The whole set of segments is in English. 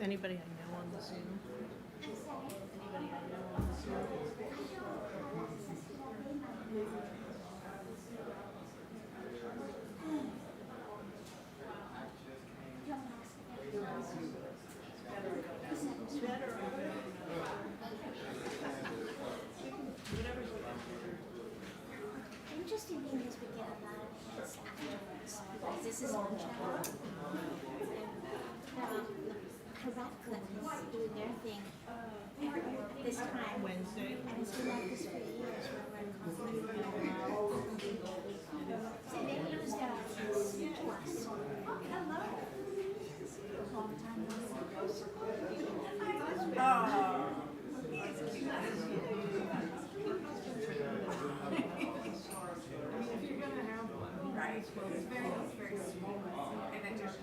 Anybody I know on the Zoom? Anybody I know on the Zoom? Interesting thing is we get a lot of hits afterwards because this is on channel. Correct Clip is doing their thing this time. Wednesday. And it's been like this for years where we're so they use their audience to us. Oh, hello. Long time no see. Oh, he's cute. If you're gonna have one, right? It's very small, and then just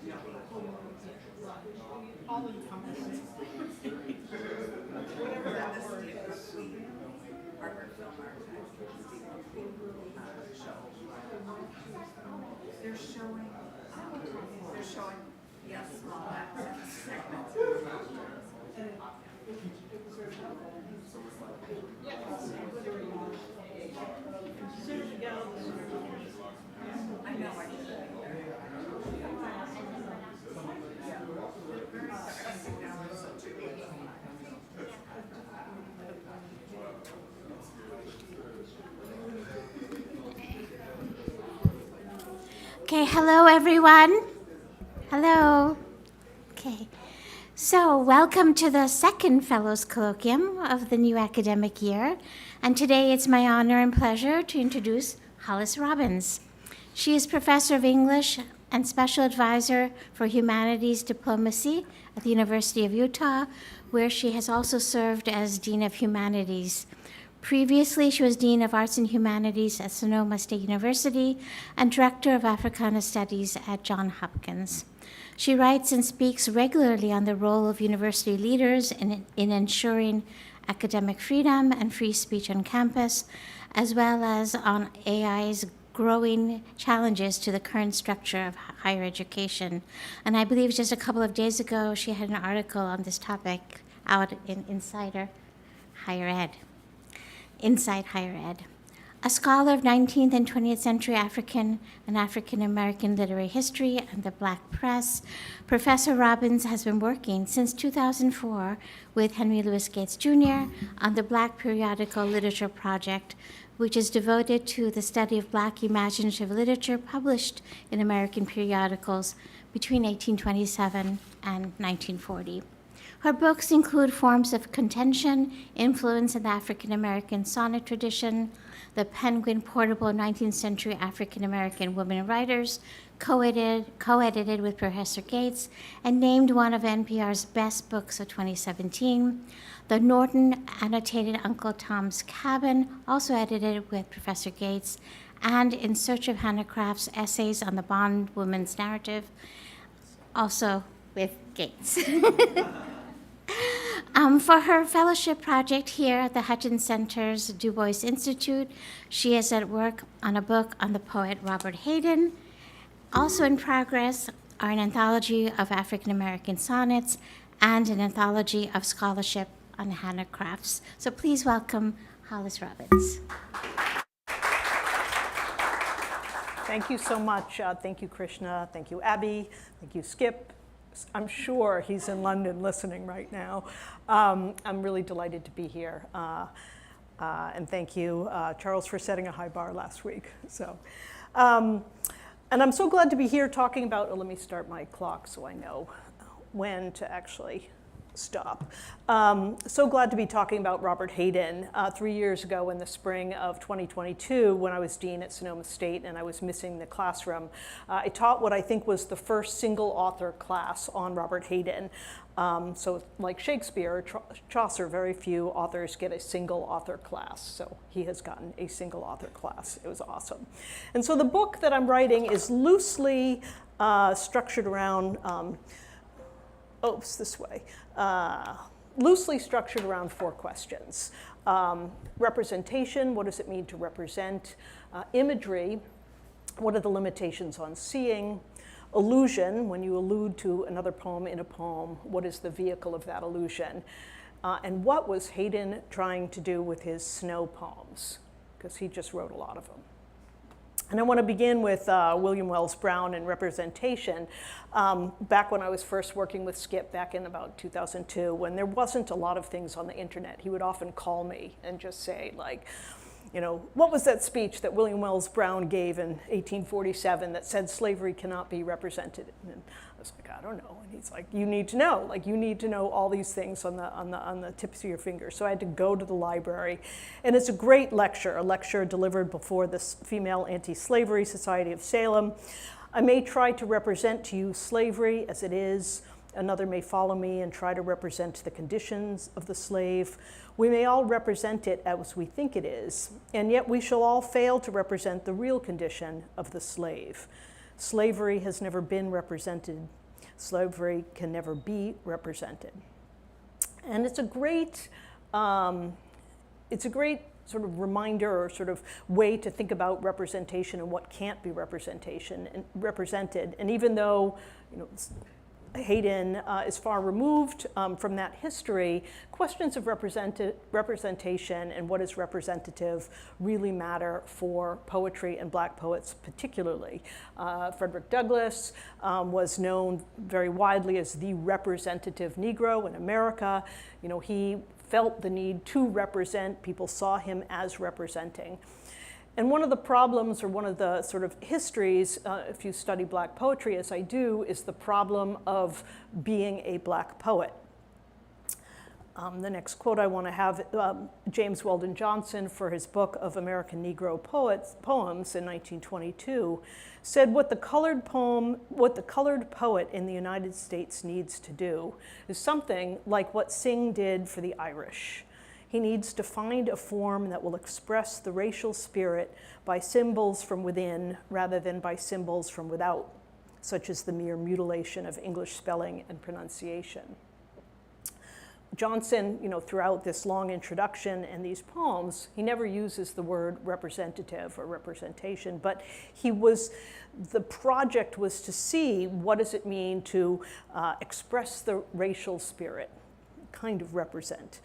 All encompassing. whatever that is. Harvard Film Archive show. They're showing, yes, small access segments. I know I should. Okay, hello everyone. Hello. Okay, so welcome to the second Fellows Colloquium of the new academic year. And today it's my honor and pleasure to introduce Hollis Robbins. She is Professor of English and Special Advisor for Humanities Diplomacy at the University of Utah, where she has also served as Dean of Humanities. Previously, she was Dean of Arts and Humanities at Sonoma State University and Director of Africana Studies at Johns Hopkins. She writes and speaks regularly on the role of university leaders in ensuring academic freedom and free speech on campus, as well as on AI's growing challenges to the current structure of higher education. And I believe just a couple of days ago, she had an article on this topic out in Inside Higher Ed. A scholar of 19th and 20th century African and African American literary history and the Black press, Professor Robbins has been working since 2004 with Henry Louis Gates Jr. on the Black Periodical Literature Project, which is devoted to the study of Black imaginative literature published in American periodicals between 1827 and 1940. Her books include Forms of Contention, Influence in the African American Sonnet Tradition, The Penguin Portable 19th Century African American Women Writers, co-edited with Professor Gates, and named one of NPR's best books of 2017. The Norton Annotated Uncle Tom's Cabin, also edited with Professor Gates, and In Search of Hannah Craft's Essays on the Bondwoman's Narrative, also with Gates. For her fellowship project here at the Hutchins Center's Du Bois Institute, she is at work on a book on the poet Robert Hayden. Also in progress are an anthology of African American sonnets and an anthology of scholarship on Hannah Crafts. So please welcome Hollis Robbins. Thank you so much. Thank you, Krishna. Thank you, Abby. Thank you, Skip. I'm sure he's in London listening right now. I'm really delighted to be here. And thank you, Charles, for setting a high bar last week. And I'm so glad to be here talking about, let me start my clock so I know when to actually stop. So glad to be talking about Robert Hayden. 3 years ago in the spring of 2022, when I was dean at Sonoma State and I was missing the classroom, I taught what I think was the first single author class on Robert Hayden. So like Shakespeare or Chaucer, very few authors get a single author class. So he has gotten a single author class. It was awesome. And so the book that I'm writing is loosely structured around loosely structured around 4 questions. Representation, what does it mean to represent? Imagery, what are the limitations on seeing? allusion, when you allude to another poem in a poem, what is the vehicle of that allusion? And what was Hayden trying to do with his snow poems? Because he just wrote a lot of them. And I want to begin with William Wells Brown and representation. Back when I was first working with Skip, back in about 2002, when there wasn't a lot of things on the internet, he would often call me and just say, like, you know, what was that speech that William Wells Brown gave in 1847 that said slavery cannot be represented? And I was like, I don't know. And he's like, you need to know. Like, you need to know all these things on the tips of your fingers. So I had to go to the library. And it's a great lecture, a lecture delivered before the Female Anti-Slavery Society of Salem. I may try to represent to you slavery as it is. Another may follow me and try to represent the conditions of the slave. We may all represent it as we think it is, and yet we shall all fail to represent the real condition of the slave. Slavery has never been represented. Slavery can never be represented. And it's a great sort of reminder or sort of way to think about representation and what can't be represented. And even though, you know, Hayden is far removed from that history, questions of representation and what is representative really matter for poetry and Black poets particularly. Frederick Douglass was known very widely as the representative Negro in America. You know, he felt the need to represent. People saw him as representing. And one of the problems, or one of the sort of histories, if you study Black poetry as I do, is the problem of being a Black poet. The next quote I want to have, James Weldon Johnson, for his book of American Negro poems in 1922, said what the colored poet in the United States needs to do is something like what Synge did for the Irish. He needs to find a form that will express the racial spirit by symbols from within rather than by symbols from without, such as the mere mutilation of English spelling and pronunciation. Johnson, you know, throughout this long introduction and these poems, he never uses the word representative or representation, but the project was to see what does it mean to express the racial spirit, kind of represent.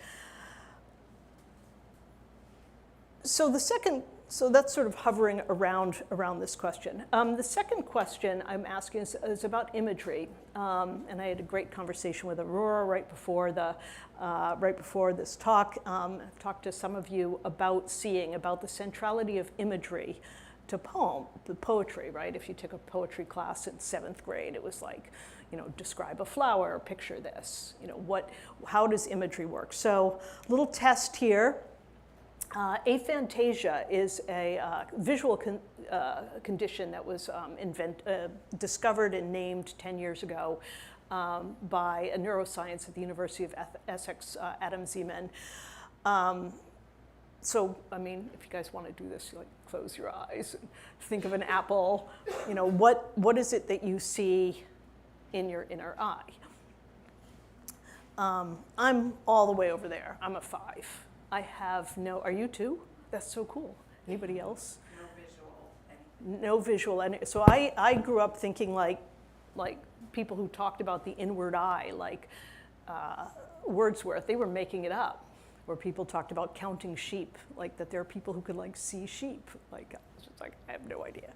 So that's sort of hovering around this question. The second question I'm asking is about imagery, and I had a great conversation with Aurora right before this talk. I've talked to some of you about the centrality of imagery to poetry, right? If you took a poetry class in 7th grade, it was like, you know, describe a flower, picture this. You know, how does imagery work? So, little test here. Aphantasia is a visual condition that was discovered and named 10 years ago by a neuroscientist at the University of Essex, Adam Zeman. So, I mean, if you guys want to do this, you like close your eyes and think of an apple. You know, what is it that you see in your inner eye? I'm all the way over there. I'm a 5. I have are you too? That's so cool. Anybody else? No visual. So I grew up thinking like people who talked about the inward eye, like Wordsworth, they were making it up. Or people talked about counting sheep, like that there are people who could like see sheep. Like, it's just like, I have no idea.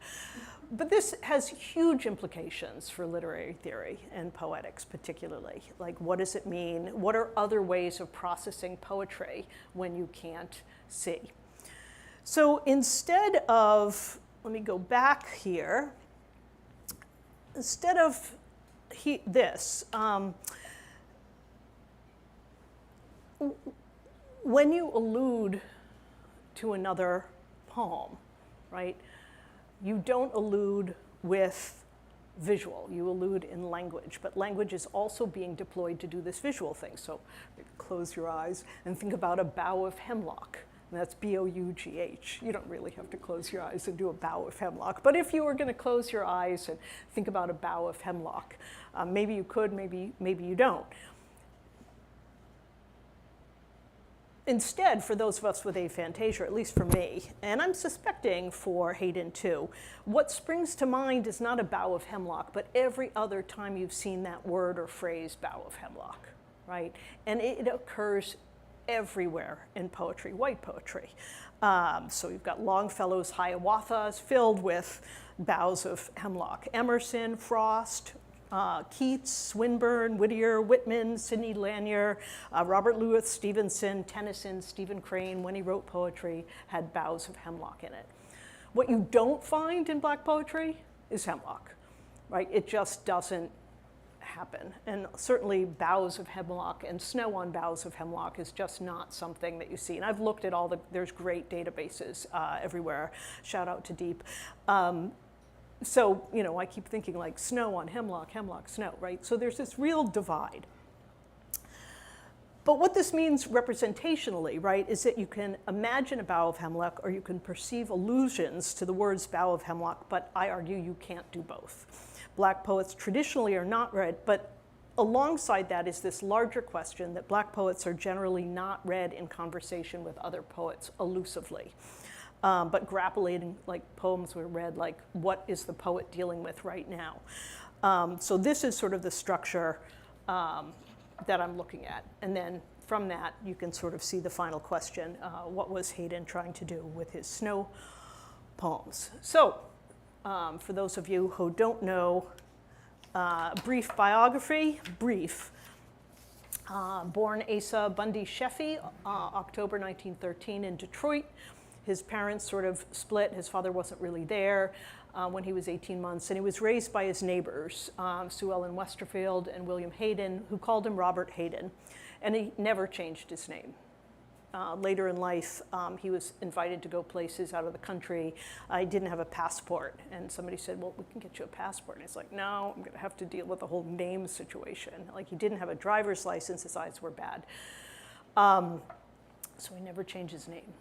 But this has huge implications for literary theory and poetics particularly. Like, what does it mean? What are other ways of processing poetry when you can't see? So instead of, let me go back here. Instead of this, when you allude to another poem, right, you don't allude with visual, you allude in language, but language is also being deployed to do this visual thing. So close your eyes and think about a bough of hemlock. And that's B-O-U-G-H. You don't really have to close your eyes and do a bough of hemlock. But if you were going to close your eyes and think about a bough of hemlock, maybe you could, maybe you don't. Instead, for those of us with aphantasia, at least for me, and I'm suspecting for Hayden too, what springs to mind is not a bough of hemlock, but every other time you've seen that word or phrase, bough of hemlock, right? And it occurs everywhere in poetry, white poetry. So you've got Longfellow's Hiawatha filled with boughs of hemlock. Emerson, Frost, Keats, Swinburne, Whittier, Whitman, Sidney Lanier, Robert Louis Stevenson, Tennyson, Stephen Crane, when he wrote poetry, had boughs of hemlock in it. What you don't find in Black poetry is hemlock, right? It just doesn't happen. And certainly boughs of hemlock and snow on boughs of hemlock is just not something that you see. And I've looked at there's great databases everywhere. Shout out to Deep. So, I keep thinking like snow on hemlock, hemlock, snow, right? So there's this real divide. But what this means representationally, right, is that you can imagine a bough of hemlock or you can perceive allusions to the words bough of hemlock, but I argue you can't do both. Black poets traditionally are not read, but alongside that is this larger question that Black poets are generally not read in conversation with other poets elusively. But grappling, like poems were read, like what is the poet dealing with right now? So this is sort of the structure that I'm looking at. And then from that, you can sort of see the final question, what was Hayden trying to do with his snow poems? So for those of you who don't know, brief biography, born Asa Bundy Sheffy, October 1913 in Detroit. His parents sort of split. His father wasn't really there when he was 18 months, and he was raised by his neighbors, Sue Ellen Westerfield and William Hayden, who called him Robert Hayden, and he never changed his name. Later in life, he was invited to go places out of the country. He didn't have a passport, and somebody said, well, we can get you a passport. And he's like, no, I'm going to have to deal with the whole name situation. Like, he didn't have a driver's license. His eyes were bad. So he never changed his name.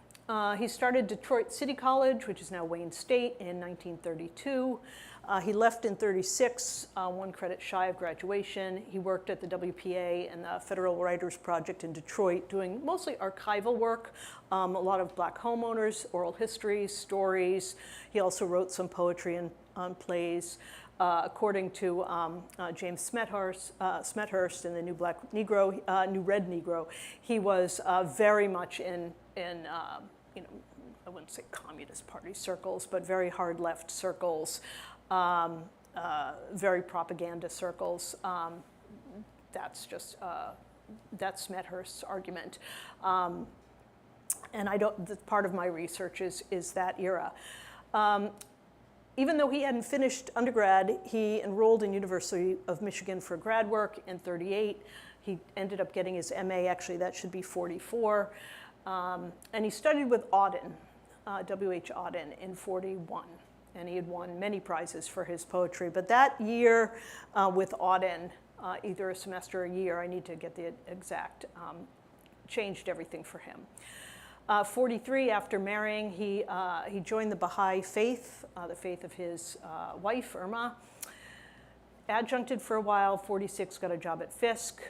He started Detroit City College, which is now Wayne State, in 1932. He left in 36, 1 credit shy of graduation. He worked at the WPA and the Federal Writers Project in Detroit, doing mostly archival work, a lot of Black homeowners, oral histories, stories. He also wrote some poetry and plays. According to James Smethurst in the New Red Negro, he was very much in I wouldn't say Communist Party circles, but very hard left circles, very propaganda circles. That's just, that's Smethurst's argument. And part of my research is that era. Even though he hadn't finished undergrad, he enrolled in University of Michigan for grad work in 38. He ended up getting his MA, actually that should be 44. And he studied with Auden, W.H. Auden, in 41. And he had won many prizes for his poetry. But that year with Auden, either a semester or a year, I need to get the exact, changed everything for him. 43, after marrying, he joined the Baha'i faith, the faith of his wife, Irma. Adjuncted for a while, 46, got a job at Fisk.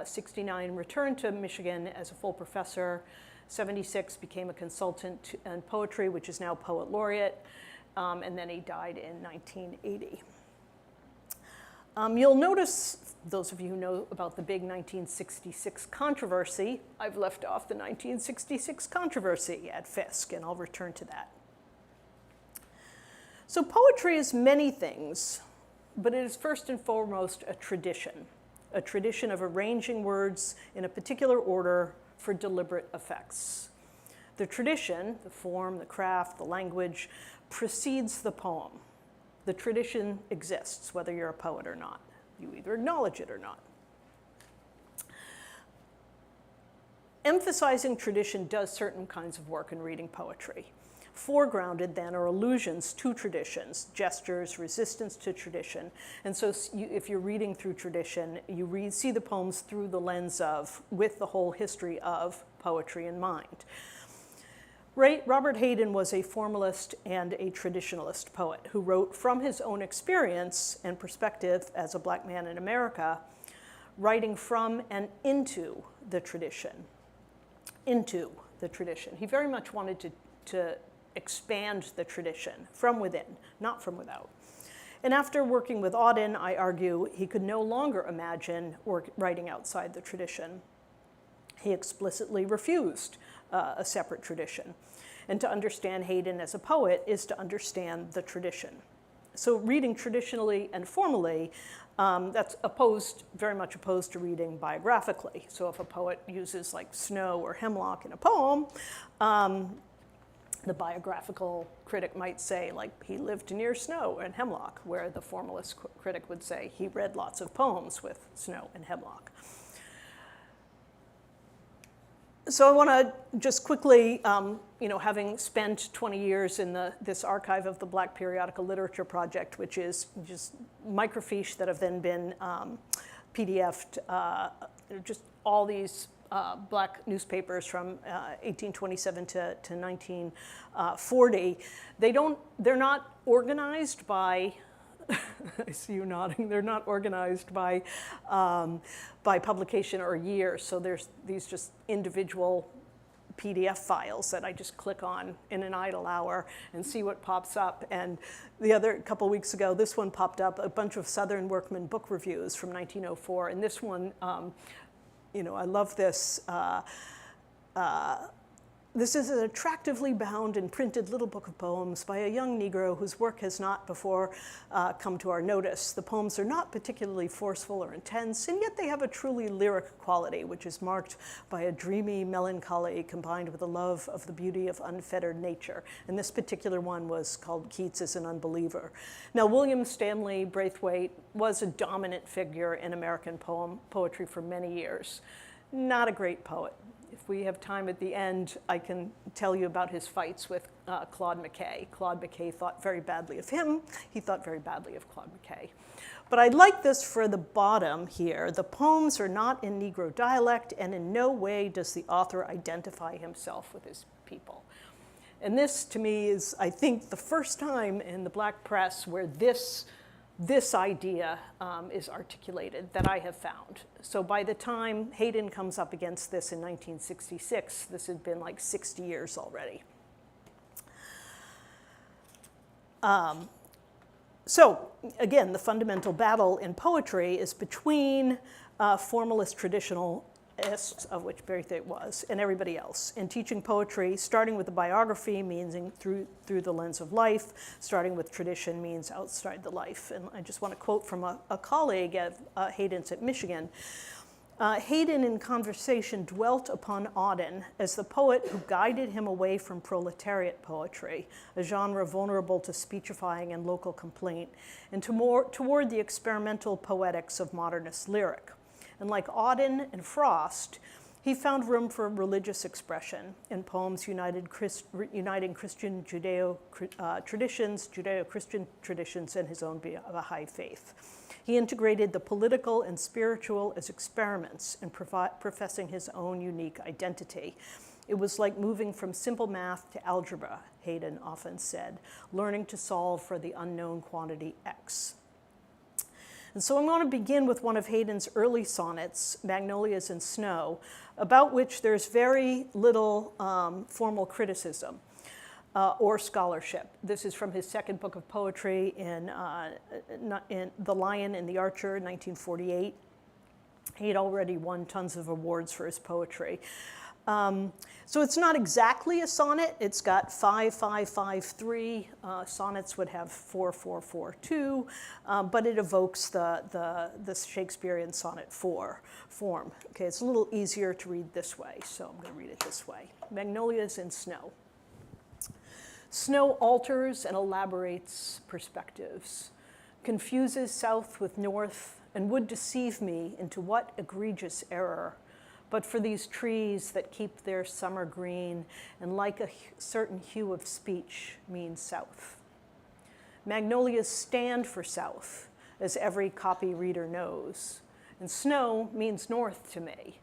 69, returned to Michigan as a full professor. 76, became a consultant in poetry, which is now poet laureate. And then he died in 1980. You'll notice, those of you who know about the big 1966 controversy, I've left off the 1966 controversy at Fisk, and I'll return to that. So poetry is many things, but it is first and foremost a tradition of arranging words in a particular order for deliberate effects. The tradition, the form, the craft, the language, precedes the poem. The tradition exists, whether you're a poet or not. You either acknowledge it or not. Emphasizing tradition does certain kinds of work in reading poetry. Foregrounded then are allusions to traditions, gestures, resistance to tradition. And so if you're reading through tradition, you see the poems through the lens of, with the whole history of poetry in mind. Robert Hayden was a formalist and a traditionalist poet who wrote from his own experience and perspective as a Black man in America, writing from and into the tradition. into the tradition. He very much wanted to expand the tradition from within, not from without. And after working with Auden, I argue he could no longer imagine writing outside the tradition. He explicitly refused a separate tradition. And to understand Hayden as a poet is to understand the tradition. So reading traditionally and formally, that's very much opposed to reading biographically. So if a poet uses like snow or hemlock in a poem, the biographical critic might say, like, he lived near snow and hemlock, where the formalist critic would say he read lots of poems with snow and hemlock. So I want to just quickly, having spent 20 years in this archive of the Black Periodical Literature Project, which is just microfiche that have then been PDF'd, just all these Black newspapers from 1827 to 1940. They're not organized by, I see you nodding, they're not organized by publication or year, so there's these just individual PDF files that I just click on in an idle hour and see what pops up. And a couple weeks ago, this one popped up, a bunch of Southern Workman book reviews from 1904, and this one, I love this. This is an attractively bound and printed little book of poems by a young Negro whose work has not before come to our notice. The poems are not particularly forceful or intense, and yet they have a truly lyric quality, which is marked by a dreamy melancholy combined with a love of the beauty of unfettered nature. And this particular one was called Keats is an Unbeliever. Now, William Stanley Braithwaite was a dominant figure in American poetry for many years. Not a great poet. If we have time at the end, I can tell you about his fights with Claude McKay. Claude McKay thought very badly of him. He thought very badly of Claude McKay. But I like this for the bottom here. The poems are not in Negro dialect, and in no way does the author identify himself with his people. And this, to me, is, I think, the first time in the Black press where this idea is articulated that I have found. So by the time Hayden comes up against this in 1966, this had been like 60 years already. So again, the fundamental battle in poetry is between formalist traditionalists, of which Braithwaite was, and everybody else. And teaching poetry, starting with the biography, meaning through the lens of life. Starting with tradition means outside the life. And I just want to quote from a colleague at Hayden's at Michigan. Hayden in conversation dwelt upon Auden as the poet who guided him away from proletariat poetry, a genre vulnerable to speechifying and local complaint, and toward the experimental poetics of modernist lyric. And like Auden and Frost, he found room for religious expression in poems uniting Christian Judeo-Christian traditions, and his own Baha'i faith. He integrated the political and spiritual as experiments in professing his own unique identity. It was like moving from simple math to algebra, Hayden often said, learning to solve for the unknown quantity X. And so I'm going to begin with one of Hayden's early sonnets, Magnolias in Snow, about which there's very little formal criticism or scholarship. This is from his second book of poetry in The Lion and the Archer, 1948. He had already won tons of awards for his poetry. So it's not exactly a sonnet. It's got 5, 5, 5, 3. Sonnets would have 4, 4, 4, 2, but it evokes the Shakespearean sonnet 4 form. Okay, it's a little easier to read this way, so I'm going to read it this way. Magnolias in Snow. Snow alters and elaborates perspectives, confuses south with north, and would deceive me into what egregious error. But for these trees that keep their summer green and like a certain hue of speech mean south. Magnolias stand for south, as every copy reader knows. And snow means north to me,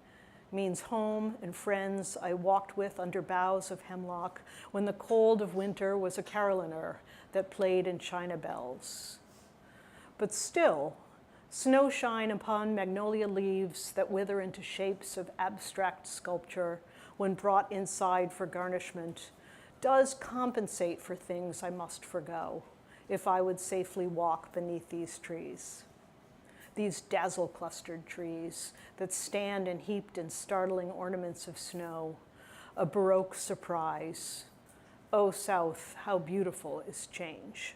means home and friends I walked with under boughs of hemlock when the cold of winter was a caroliner that played in china bells. But still, snow shine upon magnolia leaves that wither into shapes of abstract sculpture, when brought inside for garnishment, does compensate for things I must forgo, if I would safely walk beneath these trees. These dazzle-clustered trees that stand and heaped in startling ornaments of snow, a Baroque surprise. O South, how beautiful is change.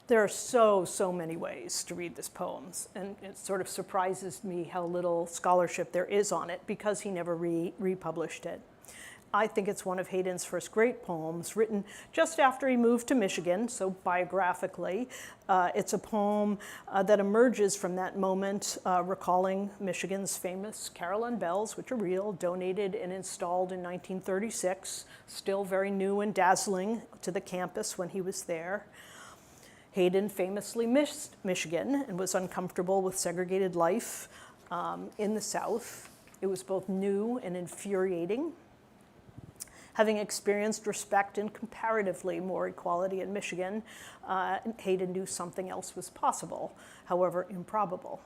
There are so many ways to read this poem, and it sort of surprises me how little scholarship there is on it because he never republished it. I think it's one of Hayden's first great poems, written just after he moved to Michigan, so biographically. It's a poem that emerges from that moment, recalling Michigan's famous carillon bells, which are real, donated and installed in 1936, still very new and dazzling to the campus when he was there. Hayden famously missed Michigan and was uncomfortable with segregated life in the South. It was both new and infuriating. Having experienced respect and comparatively more equality in Michigan, Hayden knew something else was possible, however improbable.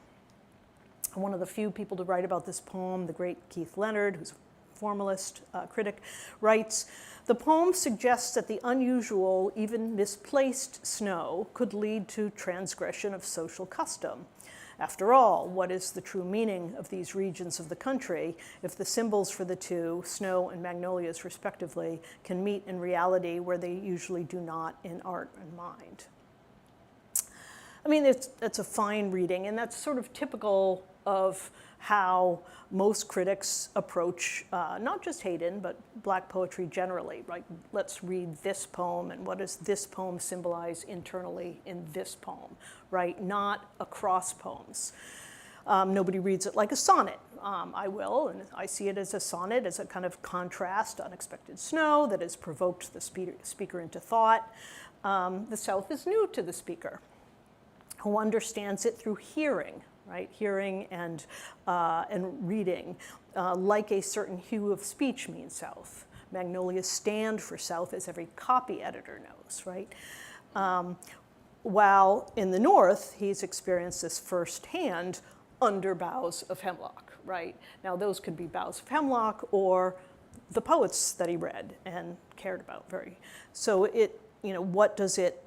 One of the few people to write about this poem, the great Keith Leonard, who's a formalist critic, writes, "The poem suggests that the unusual, even misplaced snow could lead to transgression of social custom. After all, what is the true meaning of these regions of the country if the symbols for the two, snow and magnolias respectively, can meet in reality where they usually do not in art and mind?" I mean, that's a fine reading, and that's sort of typical of how most critics approach not just Hayden, but Black poetry generally. Like, let's read this poem, and what does this poem symbolize internally in this poem, right? Not across poems. Nobody reads it like a sonnet. I will, and I see it as a sonnet, as a kind of contrast, unexpected snow that has provoked the speaker into thought. The South is new to the speaker, who understands it through hearing, right? Hearing and reading, like a certain hue of speech means South. Magnolias stand for South, as every copy editor knows, right? While in the North, he's experienced this firsthand under boughs of hemlock, right? Now, those could be boughs of hemlock or the poets that he read and cared about very. So it, what does it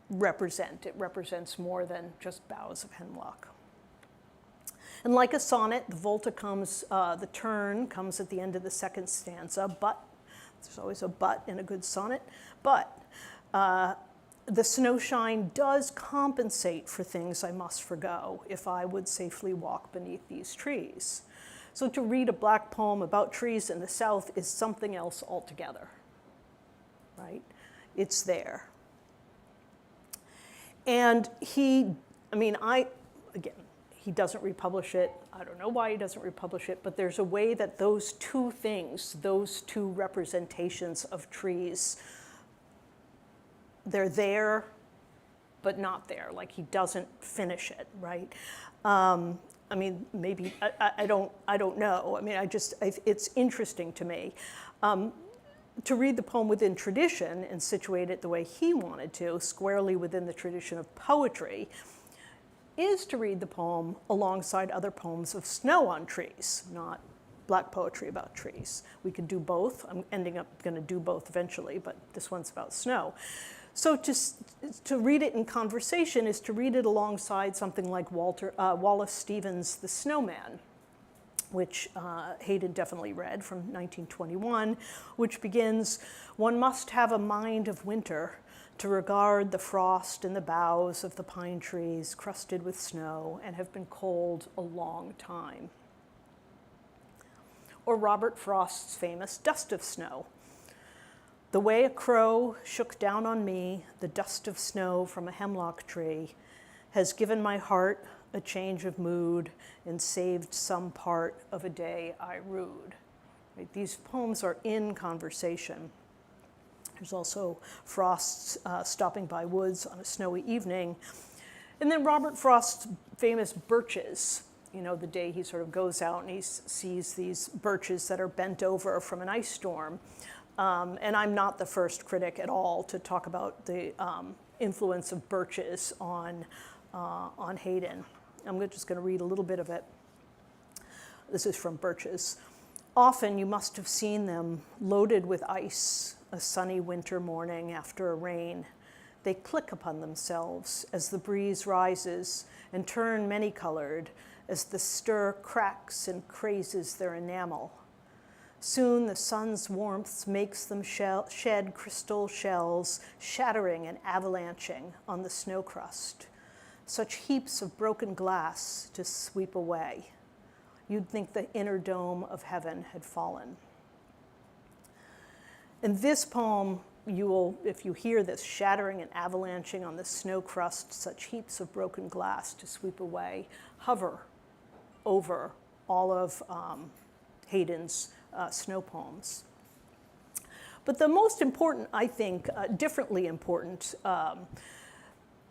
represent? It represents more than just boughs of hemlock. And like a sonnet, the volta comes, the turn comes at the end of the second stanza, but, there's always a but in a good sonnet, but the snowshine does compensate for things I must forgo if I would safely walk beneath these trees. So to read a Black poem about trees in the South is something else altogether, right? It's there. And he doesn't republish it. I don't know why he doesn't republish it, but there's a way that those two things, those two representations of trees, they're there, but not there. Like, he doesn't finish it, right? Maybe, I don't know. It's interesting to me. To read the poem within tradition and situate it the way he wanted to, squarely within the tradition of poetry, is to read the poem alongside other poems of snow on trees, not Black poetry about trees. We could do both. I'm ending up going to do both eventually, but this one's about snow. So to read it in conversation is to read it alongside something like Wallace Stevens' The Snowman, which Hayden definitely read, from 1921, which begins, "One must have a mind of winter to regard the frost in the boughs of the pine trees crusted with snow and have been cold a long time." Or Robert Frost's famous Dust of Snow. "The way a crow shook down on me the dust of snow from a hemlock tree has given my heart a change of mood and saved some part of a day I rued." Right? These poems are in conversation. There's also Frost's Stopping by Woods on a Snowy Evening. And then Robert Frost's famous Birches, the day he sort of goes out and he sees these birches that are bent over from an ice storm. And I'm not the first critic at all to talk about the influence of birches on Hayden. I'm just going to read a little bit of it. This is from Birches. Often you must have seen them loaded with ice, a sunny winter morning after a rain. They click upon themselves as the breeze rises and turn many-colored as the stir cracks and crazes their enamel. Soon the sun's warmth makes them shed crystal shells, shattering and avalanching on the snow crust. Such heaps of broken glass to sweep away. You'd think the inner dome of heaven had fallen. In this poem, you will, if you hear this shattering and avalanching on the snow crust, such heaps of broken glass to sweep away, hover over all of Hayden's snow poems. But the most important, I think, differently important,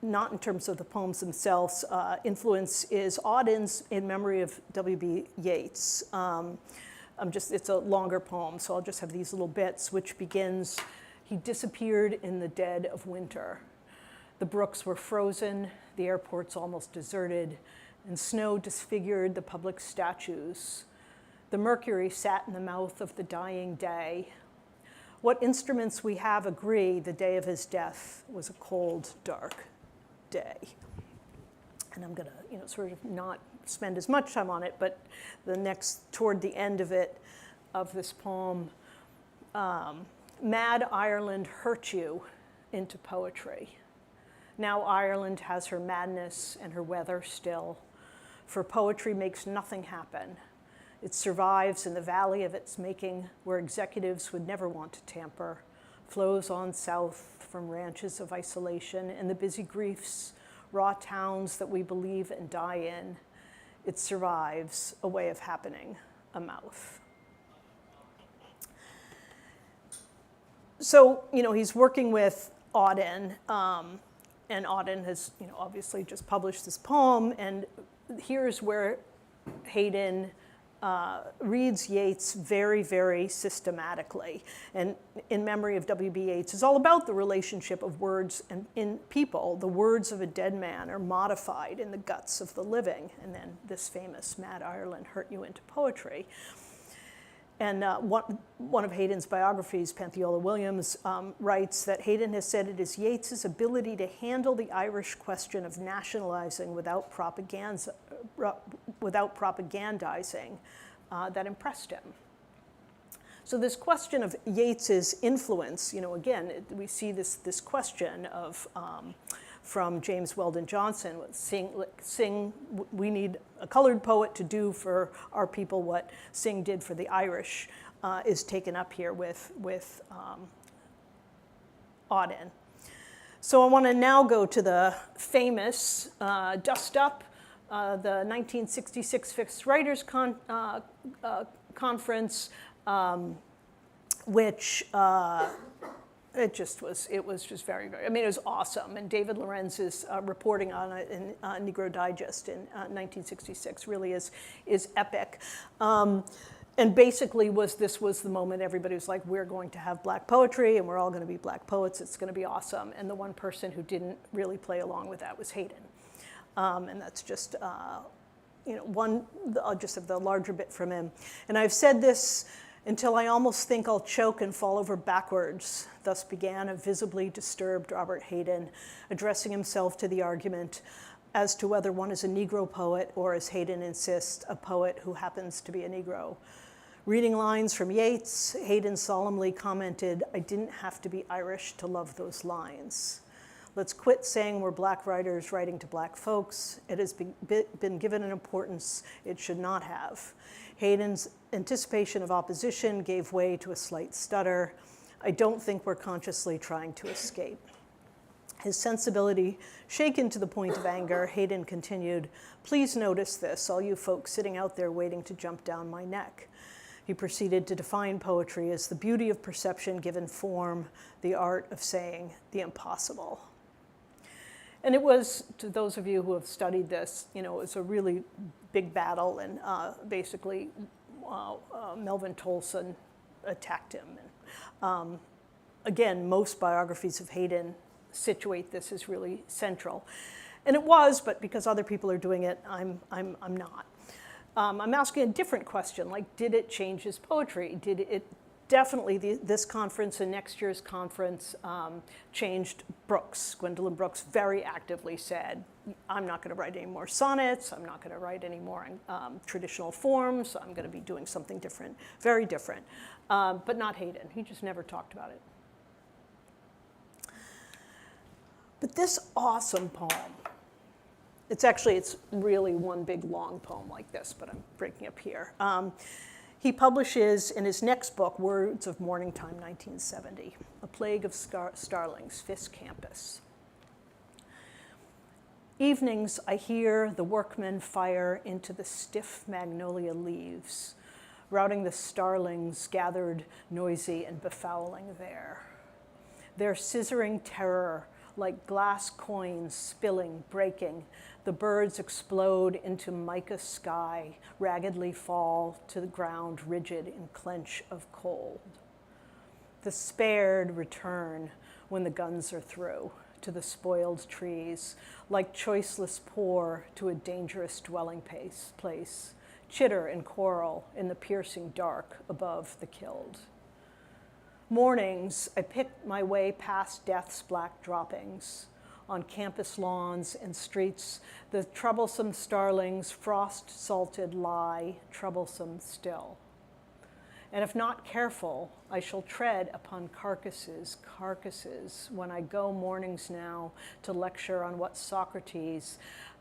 not in terms of the poems themselves, influence is Auden's In Memory of W.B. Yeats. It's a longer poem, so I'll just have these little bits, which begins, he disappeared in the dead of winter. The brooks were frozen, the airports almost deserted, and snow disfigured the public statues. The mercury sat in the mouth of the dying day. What instruments we have agree the day of his death was a cold, dark day. And I'm gonna, sort of not spend as much time on it, but toward the end of it, of this poem, Mad Ireland hurt you into poetry. Now Ireland has her madness and her weather still, for poetry makes nothing happen. It survives in the valley of its making, where executives would never want to tamper, flows on south from ranches of isolation and the busy griefs, raw towns that we believe and die in. It survives a way of happening, a mouth. So, he's working with Auden, and Auden has, obviously just published this poem, and here's where Hayden reads Yeats very, very systematically. And In Memory of W.B. Yeats is all about the relationship of words and in people. The words of a dead man are modified in the guts of the living. And then this famous Mad Ireland hurt you into poetry. And one of Hayden's biographies, Panthiola Williams, writes that Hayden has said it is Yeats's ability to handle the Irish question of nationalizing without propagandizing that impressed him. So this question of Yeats's influence, again, we see this question of from James Weldon Johnson, we need a colored poet to do for our people what Synge did for the Irish, is taken up here with Auden. So I want to now go to the famous Dust Up, the 1966 Fixed Writers Conference, which it was just very, very, it was awesome. And David Lorenz's reporting on it in Negro Digest in 1966 really is epic. And basically this was the moment everybody was like, we're going to have black poetry and we're all going to be black poets. It's going to be awesome. And the one person who didn't really play along with that was Hayden. And that's just, I'll just have the larger bit from him. And I've said this until I almost think I'll choke and fall over backwards. Thus began a visibly disturbed Robert Hayden, addressing himself to the argument as to whether one is a Negro poet or, as Hayden insists, a poet who happens to be a Negro. Reading lines from Yeats, Hayden solemnly commented, "I didn't have to be Irish to love those lines. Let's quit saying we're black writers writing to black folks. It has been given an importance it should not have." Hayden's anticipation of opposition gave way to a slight stutter. "I don't think we're consciously trying to escape." His sensibility shaken to the point of anger, Hayden continued, "Please notice this, all you folks sitting out there waiting to jump down my neck." He proceeded to define poetry as the beauty of perception given form, the art of saying the impossible. And it was, to those of you who have studied this, it was a really big battle, and basically Melvin Tolson attacked him. And, again, most biographies of Hayden situate this as really central. And it was, but because other people are doing it, I'm not. I'm asking a different question, like, did it change his poetry? Did it definitely, this conference and next year's conference changed Brooks. Gwendolyn Brooks very actively said, I'm not going to write any more sonnets, I'm not going to write any more traditional forms, I'm going to be doing something different, very different. But not Hayden, he just never talked about it. But this awesome poem, it's really one big long poem like this, but I'm breaking up here. He publishes in his next book, Words of Morning Time, 1970, A Plague of Starlings, Fisk Campus. Evenings, I hear the workmen fire into the stiff magnolia leaves, routing the starlings gathered noisy and befouling there. Their scissoring terror, like glass coins spilling, breaking, the birds explode into mica sky, raggedly fall to the ground rigid in clench of cold. The spared return when the guns are through to the spoiled trees, like choiceless poor to a dangerous dwelling place, chitter and quarrel in the piercing dark above the killed. Mornings, I pick my way past death's black droppings. On campus lawns and streets, the troublesome starlings, frost-salted, lie, troublesome still. And if not careful, I shall tread upon carcasses, when I go mornings now to lecture on what Socrates,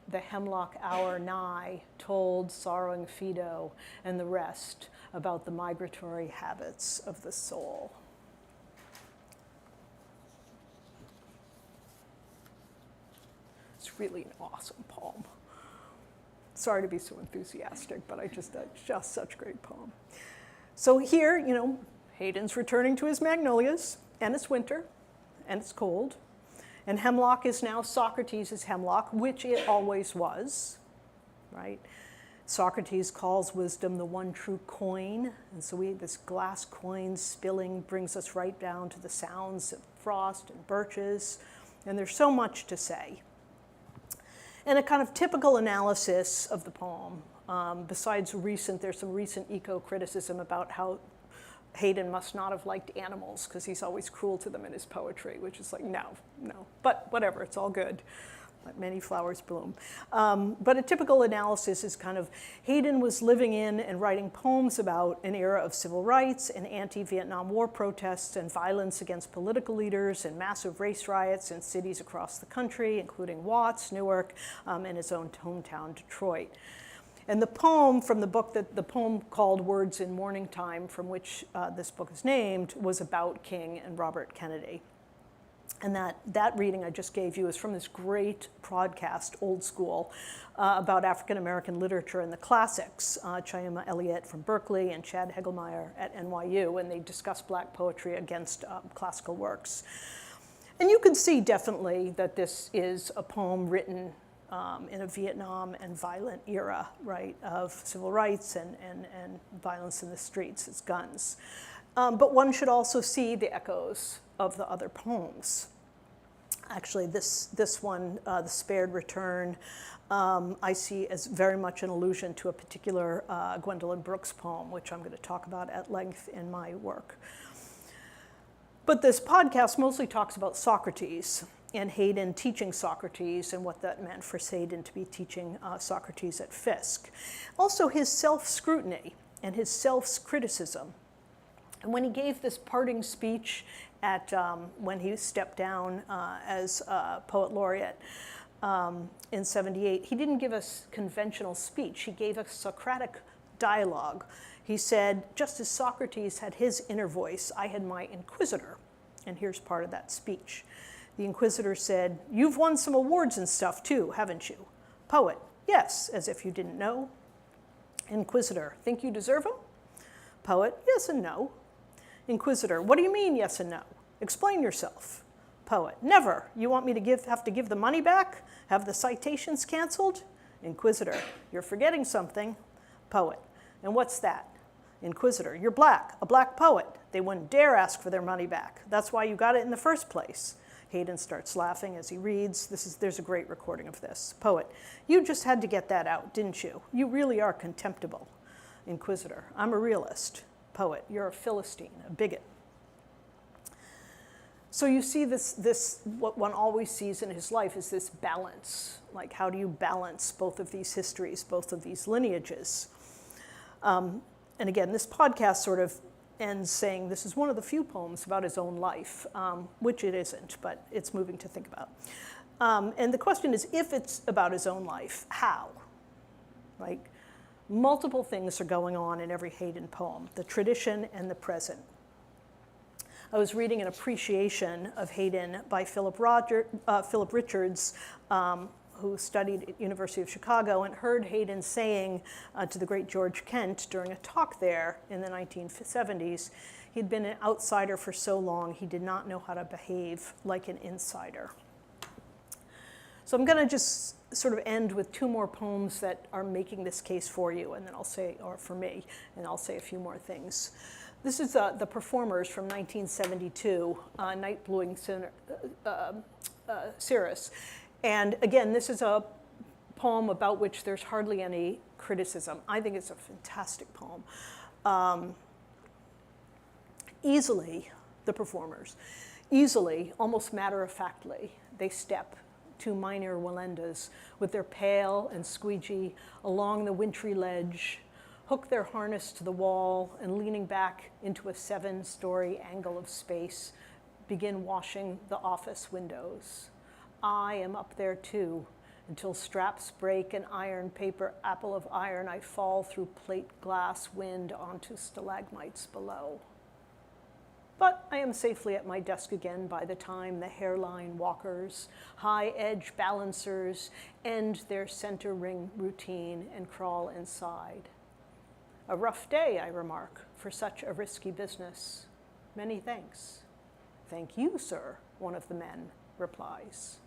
the hemlock hour nigh, told sorrowing Phaedo and the rest about the migratory habits of the soul. It's really an awesome poem. Sorry to be so enthusiastic, but it's just such a great poem. So here, Hayden's returning to his magnolias, and it's winter, and it's cold, and hemlock is now Socrates' hemlock, which it always was, right? Socrates calls wisdom the one true coin, and so this glass coin spilling brings us right down to the sounds of frost and birches, and there's so much to say. And a kind of typical analysis of the poem, besides there's some recent eco-criticism about how Hayden must not have liked animals because he's always cruel to them in his poetry, which is like, no. But whatever, it's all good. Let many flowers bloom. But a typical analysis is kind of Hayden was living in and writing poems about an era of civil rights and anti-Vietnam War protests and violence against political leaders and massive race riots in cities across the country, including Watts, Newark, and his own hometown, Detroit. And the poem from the book, the poem called Words in Morning Time, from which this book is named, was about King and Robert Kennedy. And that reading I just gave you is from this great podcast, Old School, about African-American literature and the classics, Chioma Elliott from Berkeley and Chad Hegelmeyer at NYU, and they discuss Black poetry against classical works. And you can see definitely that this is a poem written in a Vietnam and violent era, right, of civil rights and violence in the streets, it's guns. But one should also see the echoes of the other poems. Actually, this one, The Spared Return, I see as very much an allusion to a particular Gwendolyn Brooks poem, which I'm going to talk about at length in my work. But this podcast mostly talks about Socrates and Hayden teaching Socrates and what that meant for Hayden to be teaching Socrates at Fisk. Also his self-scrutiny and his self-criticism. And when he gave this parting speech at when he stepped down as poet laureate in '78, he didn't give us conventional speech. He gave us Socratic dialogue. He said, just as Socrates had his inner voice, I had my inquisitor. And here's part of that speech. The inquisitor said, you've won some awards and stuff too, haven't you? Poet, yes, as if you didn't know. Inquisitor, think you deserve them? Poet, yes and no. Inquisitor, what do you mean yes and no? Explain yourself. Poet, never. You want me to have to give the money back? Have the citations canceled? Inquisitor, you're forgetting something. Poet, and what's that? Inquisitor, you're black, a black poet. They wouldn't dare ask for their money back. That's why you got it in the first place. Hayden starts laughing as he reads. There's a great recording of this. Poet, you just had to get that out, didn't you? You really are contemptible. Inquisitor, I'm a realist. Poet, you're a Philistine, a bigot. So you see this, what one always sees in his life is this balance. Like, how do you balance both of these histories, both of these lineages? And again, this podcast sort of ends saying this is one of the few poems about his own life, which it isn't, but it's moving to think about. And the question is, if it's about his own life, how? Like, multiple things are going on in every Hayden poem, the tradition and the present. I was reading an appreciation of Hayden by Philip Richards, who studied at University of Chicago, and heard Hayden saying to the great George Kent during a talk there in the 1970s, he'd been an outsider for so long he did not know how to behave like an insider. So I'm going to just sort of end with two more poems that are making this case for you, and then I'll say, or for me, and I'll say a few more things. This is The Performers from 1972, Night Blowing Cirrus. And again, this is a poem about which there's hardly any criticism. I think it's a fantastic poem. Easily, the performers, easily, almost matter-of-factly, they step two minor Wallendas with their pail and squeegee along the wintry ledge, hook their harness to the wall, and leaning back into a 7-story angle of space, begin washing the office windows. I am up there too, until straps break and iron paper, apple of iron, I fall through plate glass wind onto stalagmites below. But I am safely at my desk again by the time the hairline walkers, high-edge balancers end their center ring routine and crawl inside. A rough day, I remark, for such a risky business. Many thanks. Thank you, sir, one of the men replies.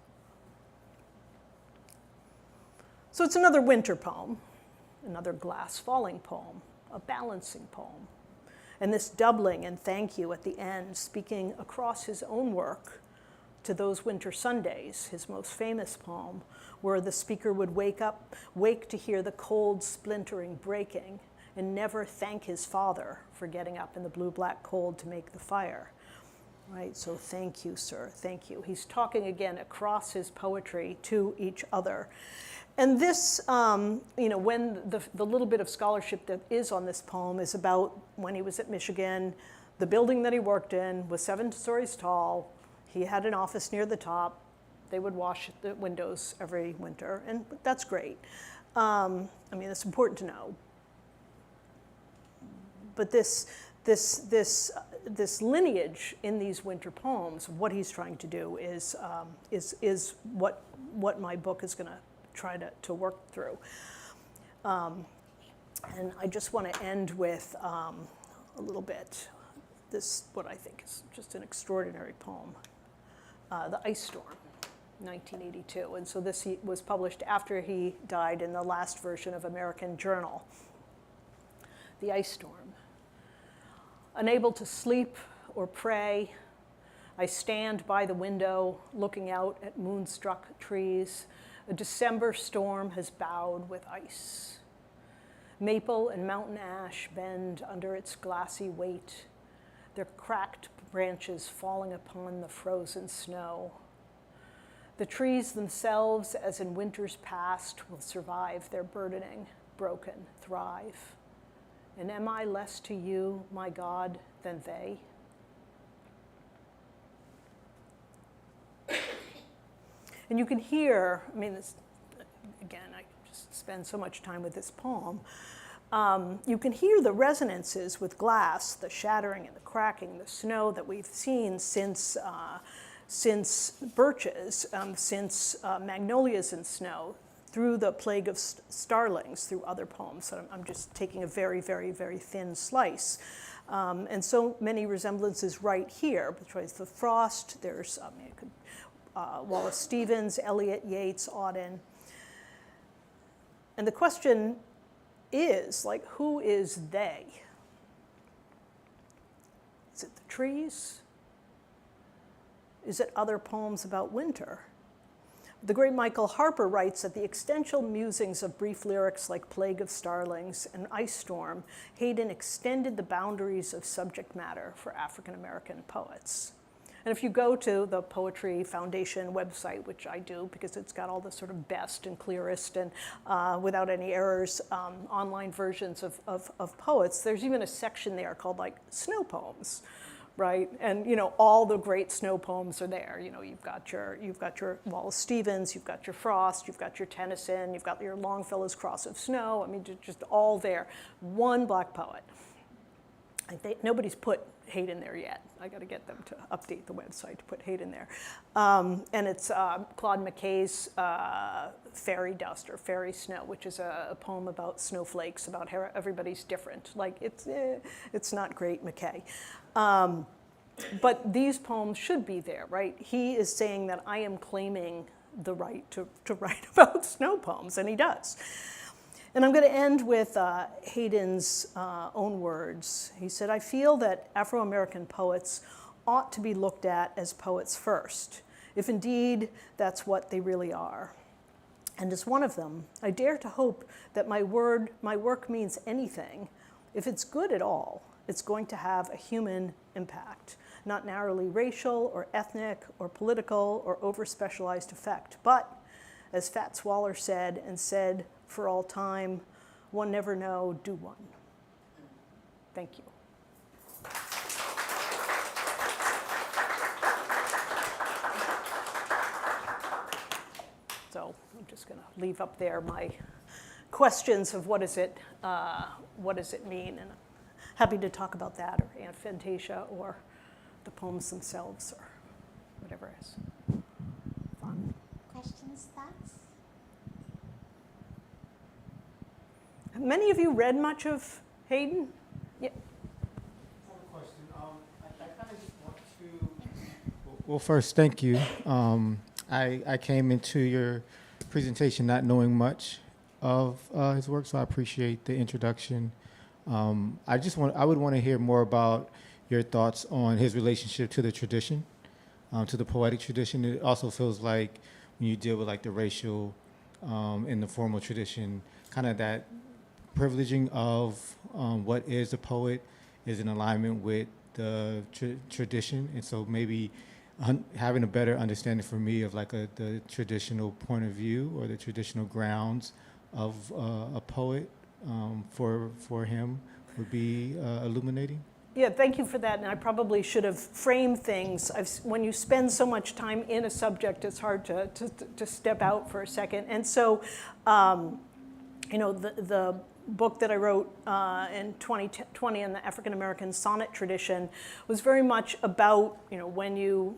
So it's another winter poem, another glass falling poem, a balancing poem. And this doubling and thank you at the end, speaking across his own work to those winter Sundays, his most famous poem, where the speaker would wake to hear the cold splintering breaking, and never thank his father for getting up in the blue-black cold to make the fire. Right, so thank you, sir, thank you. He's talking again across his poetry to each other. And this, when the little bit of scholarship that is on this poem is about when he was at Michigan, the building that he worked in was 7 stories tall. He had an office near the top. They would wash the windows every winter, and that's great. It's important to know. But this lineage in these winter poems, what he's trying to do is what my book is going to try to work through. And I just want to end with a little bit, what I think is just an extraordinary poem, The Ice Storm, 1982. And so this was published after he died in the last version of American Journal. The Ice Storm. Unable to sleep or pray, I stand by the window looking out at moonstruck trees. A December storm has bowed with ice. Maple and mountain ash bend under its glassy weight, their cracked branches falling upon the frozen snow. The trees themselves, as in winters past, will survive their burdening, broken, thrive. And am I less to you, my God, than they? And you can hear, again, I just spend so much time with this poem. You can hear the resonances with glass, the shattering and the cracking, the snow that we've seen since birches, since magnolias in snow, through the Plague of Starlings, through other poems. So I'm just taking a very, very, very thin slice. And so many resemblances right here, between the frost, there's Wallace Stevens, Eliot, Yeats, Auden. And the question is, who is they? Is it the trees? Is it other poems about winter? The great Michael Harper writes that the existential musings of brief lyrics like Plague of Starlings and Ice Storm, Hayden extended the boundaries of subject matter for African American poets. And if you go to the Poetry Foundation website, which I do because it's got all the sort of best and clearest and without any errors online versions of poets, there's even a section there called like snow poems, right? And all the great snow poems are there. You've got your Wallace Stevens, you've got your Frost, you've got your Tennyson, you've got your Longfellow's Cross of Snow. I mean, just all there. One Black poet. Nobody's put Hayden there yet. I got to get them to update the website to put Hayden there. And it's Claude McKay's Fairy Dust or Fairy Snow, which is a poem about snowflakes, about how everybody's different. Like, it's not great, McKay. But these poems should be there, right? He is saying that I am claiming the right to write about snow poems, and he does. And I'm going to end with Hayden's own words. He said, I feel that Afro-American poets ought to be looked at as poets first, if indeed that's what they really are. And as one of them, I dare to hope that my work means anything. If it's good at all, it's going to have a human impact, not narrowly racial or ethnic or political or over-specialized effect, but, as Fats Waller said, and said for all time, one never know, do one. Thank you. So I'm just going to leave up there my questions of what does it mean, and I'm happy to talk about that or Fantasia or the poems themselves or whatever is fun. Questions, thoughts? Have many of you read much of Hayden? Yeah. I have a question. I kind of just want to. Well, first, thank you. I came into your presentation not knowing much of his work, so I appreciate the introduction. I would want to hear more about your thoughts on his relationship to the tradition, to the poetic tradition. It also feels like when you deal with like the racial and the formal tradition, kind of that privileging of what is a poet is in alignment with the tradition, and so maybe having a better understanding for me of like the traditional point of view or the traditional grounds of a poet for him would be illuminating. Yeah, thank you for that. And I probably should have framed things. When you spend so much time in a subject, it's hard to step out for a second. And so, the book that I wrote in 2020 on the African American sonnet tradition was very much about, when you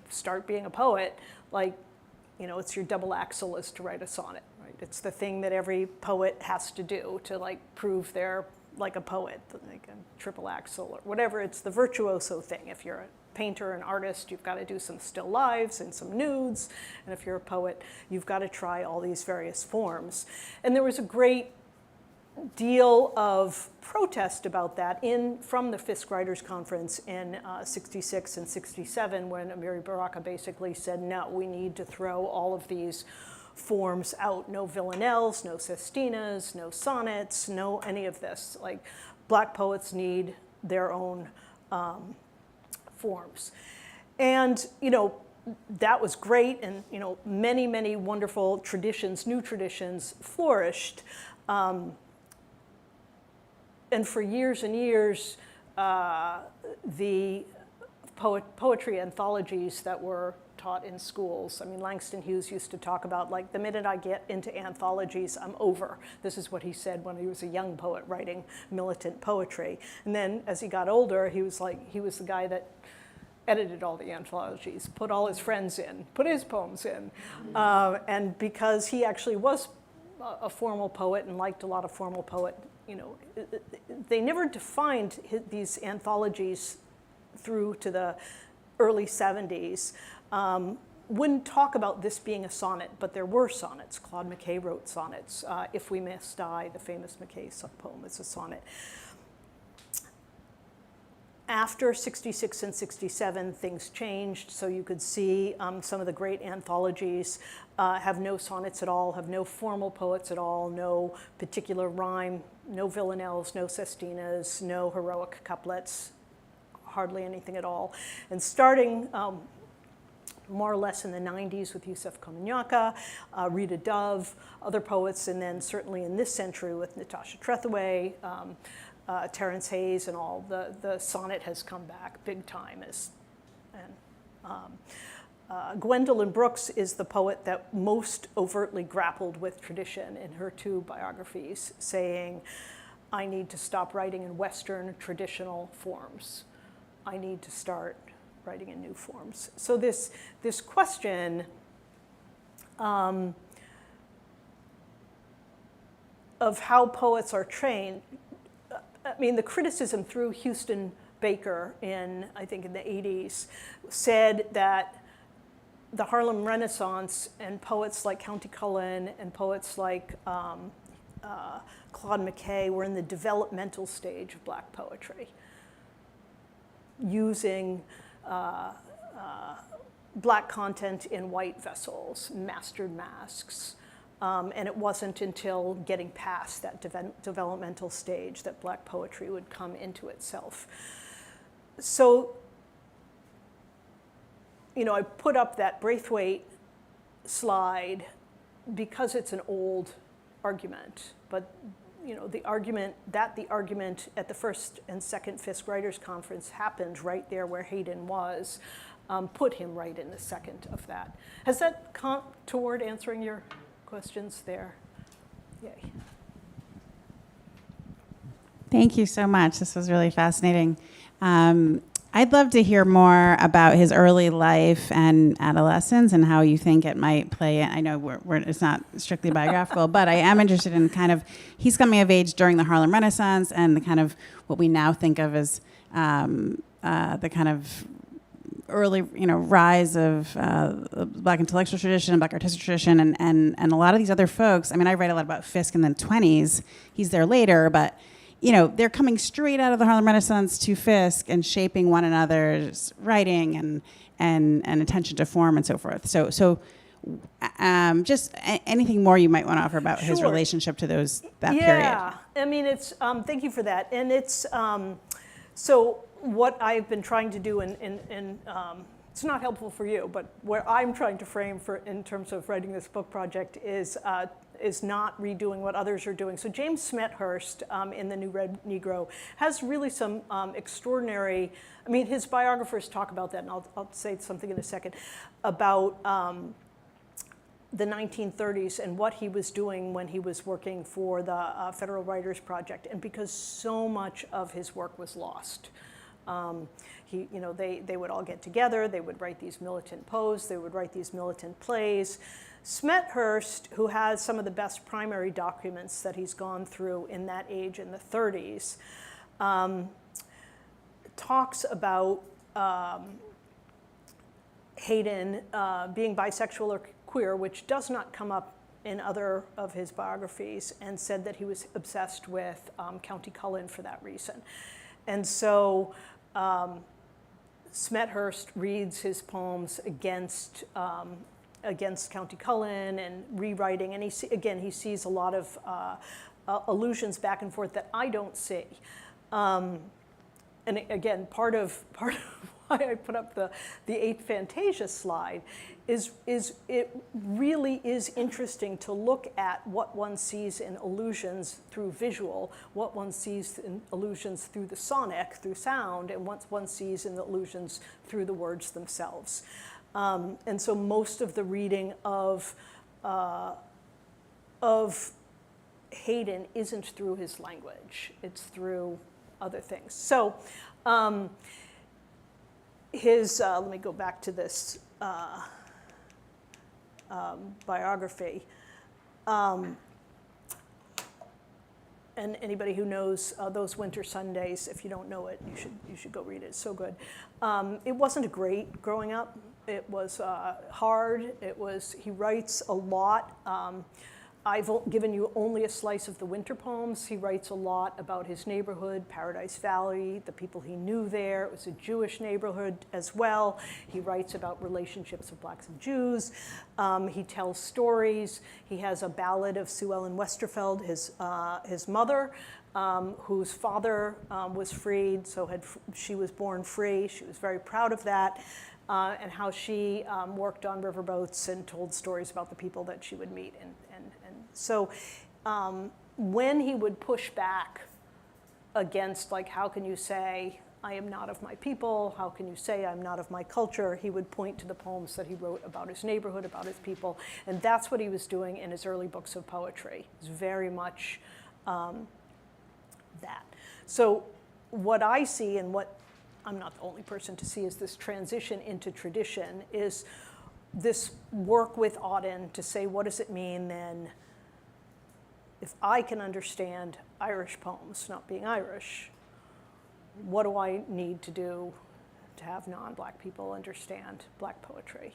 start being a poet, like, it's your double axle is to write a sonnet, right? It's the thing that every poet has to do to like prove they're like a poet, like a triple axle or whatever. It's the virtuoso thing. If you're a painter, an artist, you've got to do some still lives and some nudes. And if you're a poet, you've got to try all these various forms. And there was a great deal of protest about that from the Fisk Writers Conference in 66 and 67, when Amiri Baraka basically said, no, we need to throw all of these forms out. No villanelles, no sestinas, no sonnets, no any of this. Like, Black poets need their own forms. And, that was great, and, many, many wonderful traditions, new traditions flourished. And for years and years, the poetry anthologies that were taught in schools. I mean, Langston Hughes used to talk about, like, the minute I get into anthologies, I'm over. This is what he said when he was a young poet writing militant poetry. And then as he got older, he was the guy that edited all the anthologies, put all his friends in, put his poems in. And because he actually was a formal poet and liked a lot of formal poet, they never defined these anthologies through to the early 70s. Wouldn't talk about this being a sonnet, but there were sonnets. Claude McKay wrote sonnets. If We Must Die, the famous McKay poem, is a sonnet. After 66 and 67, things changed, so you could see some of the great anthologies have no sonnets at all, have no formal poets at all, no particular rhyme, no villanelles, no sestinas, no heroic couplets, hardly anything at all. And starting more or less in the 90s with Yusef Komunyakaa, Rita Dove, other poets, and then certainly in this century with Natasha Trethewey, Terence Hayes, and all, the sonnet has come back big time. Gwendolyn Brooks is the poet that most overtly grappled with tradition in her two biographies, saying, I need to stop writing in Western traditional forms. I need to start writing in new forms. So this question of how poets are trained, I mean, the criticism through Houston Baker I think in the 80s, said that the Harlem Renaissance and poets like Countee Cullen and poets like Claude McKay were in the developmental stage of Black poetry, using Black content in white vessels, mastered masks. And it wasn't until getting past that developmental stage that Black poetry would come into itself. So, I put up that Braithwaite slide because it's an old argument, but the argument at the first and second Fisk Writers Conference happened right there where Hayden was, put him right in the second of that. Has that come toward answering your questions there? Yay. Thank you so much. This was really fascinating. I'd love to hear more about his early life and adolescence and how you think it might play. I know it's not strictly biographical, but I am interested in kind of, he's coming of age during the Harlem Renaissance and the kind of what we now think of as the kind of early, rise of Black intellectual tradition, Black artistic tradition, and a lot of these other folks. I mean, I write a lot about Fisk in the 20s. He's there later, but they're coming straight out of the Harlem Renaissance to Fisk and shaping one another's writing and attention to form and so forth. So just anything more you might want to offer about his relationship to that period. Yeah, I mean, it's thank you for that, and it's so. What I've been trying to do, it's not helpful for you, but where I'm trying to frame in terms of writing this book project is not redoing what others are doing. So James Smethurst in The New Red Negro has really some extraordinary, I mean, his biographers talk about that, and I'll say something in a second, about the 1930s and what he was doing when he was working for the Federal Writers Project, and because so much of his work was lost. They would all get together, they would write these militant posts, they would write these militant plays. Smethurst, who has some of the best primary documents that he's gone through in that age in the 30s, talks about Hayden being bisexual or queer, which does not come up in other of his biographies, and said that he was obsessed with Countee Cullen for that reason. And so Smethurst reads his poems against Countee Cullen and rewriting, and he sees a lot of allusions back and forth that I don't see. And again, part of why I put up the Eighth Fantasia slide is it really is interesting to look at what one sees in allusions through visual, what one sees in allusions through the sonic, through sound, and what one sees in the allusions through the words themselves. And so most of the reading of Hayden isn't through his language, it's through other things. So let me go back to this biography. And anybody who knows Those Winter Sundays, if you don't know it, you should go read it. It's so good. It wasn't great growing up. It was hard. He writes a lot I've given you only a slice of the winter poems. He writes a lot about his neighborhood, Paradise Valley, the people he knew there. It was a Jewish neighborhood as well. He writes about relationships of blacks and Jews. He tells stories. He has a ballad of Sue Ellen Westerfeld, his mother, whose father was freed, so she was born free. She was very proud of that. And how she worked on riverboats and told stories about the people that she would meet. And so when he would push back against, like, how can you say, I am not of my people, how can you say I'm not of my culture, he would point to the poems that he wrote about his neighborhood, about his people. And that's what he was doing in his early books of poetry. It was very much that. So what I see, and what I'm not the only person to see, is this transition into tradition, is this work with Auden to say, what does it mean then if I can understand Irish poems, not being Irish, what do I need to do to have non-black people understand black poetry?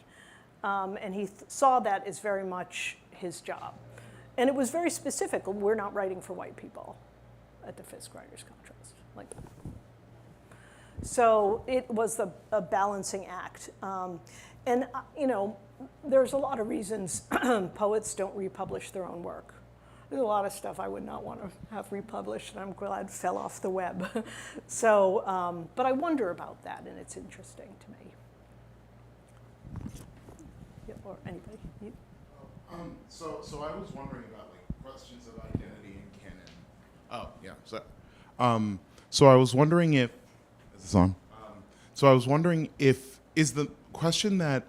And he saw that as very much his job. And it was very specific. We're not writing for white people at the Fisk Writers Contrast. Like, so it was a balancing act. And there's a lot of reasons poets don't republish their own work. There's a lot of stuff I would not want to have republished, and I'm glad fell off the web. So, but I wonder about that, and it's interesting to me. Yeah, or anybody? You? So I was wondering about questions of identity and canon. Oh yeah. So I was wondering if is this on? So I was wondering if is the question that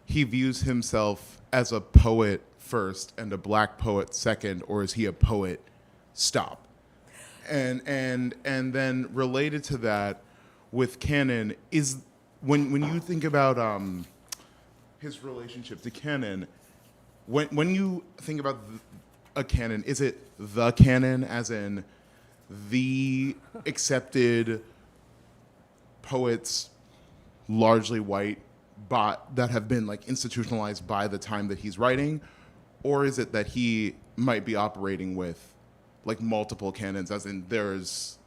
he views himself as a poet first and a black poet second, or is he a poet stop? And then related to that, with canon, is when you think about his relationship to canon, when you think about a canon, is it the canon as in the accepted poets, largely white, that have been institutionalized by the time that he's writing? Or is it that he might be operating with multiple canons, as in there's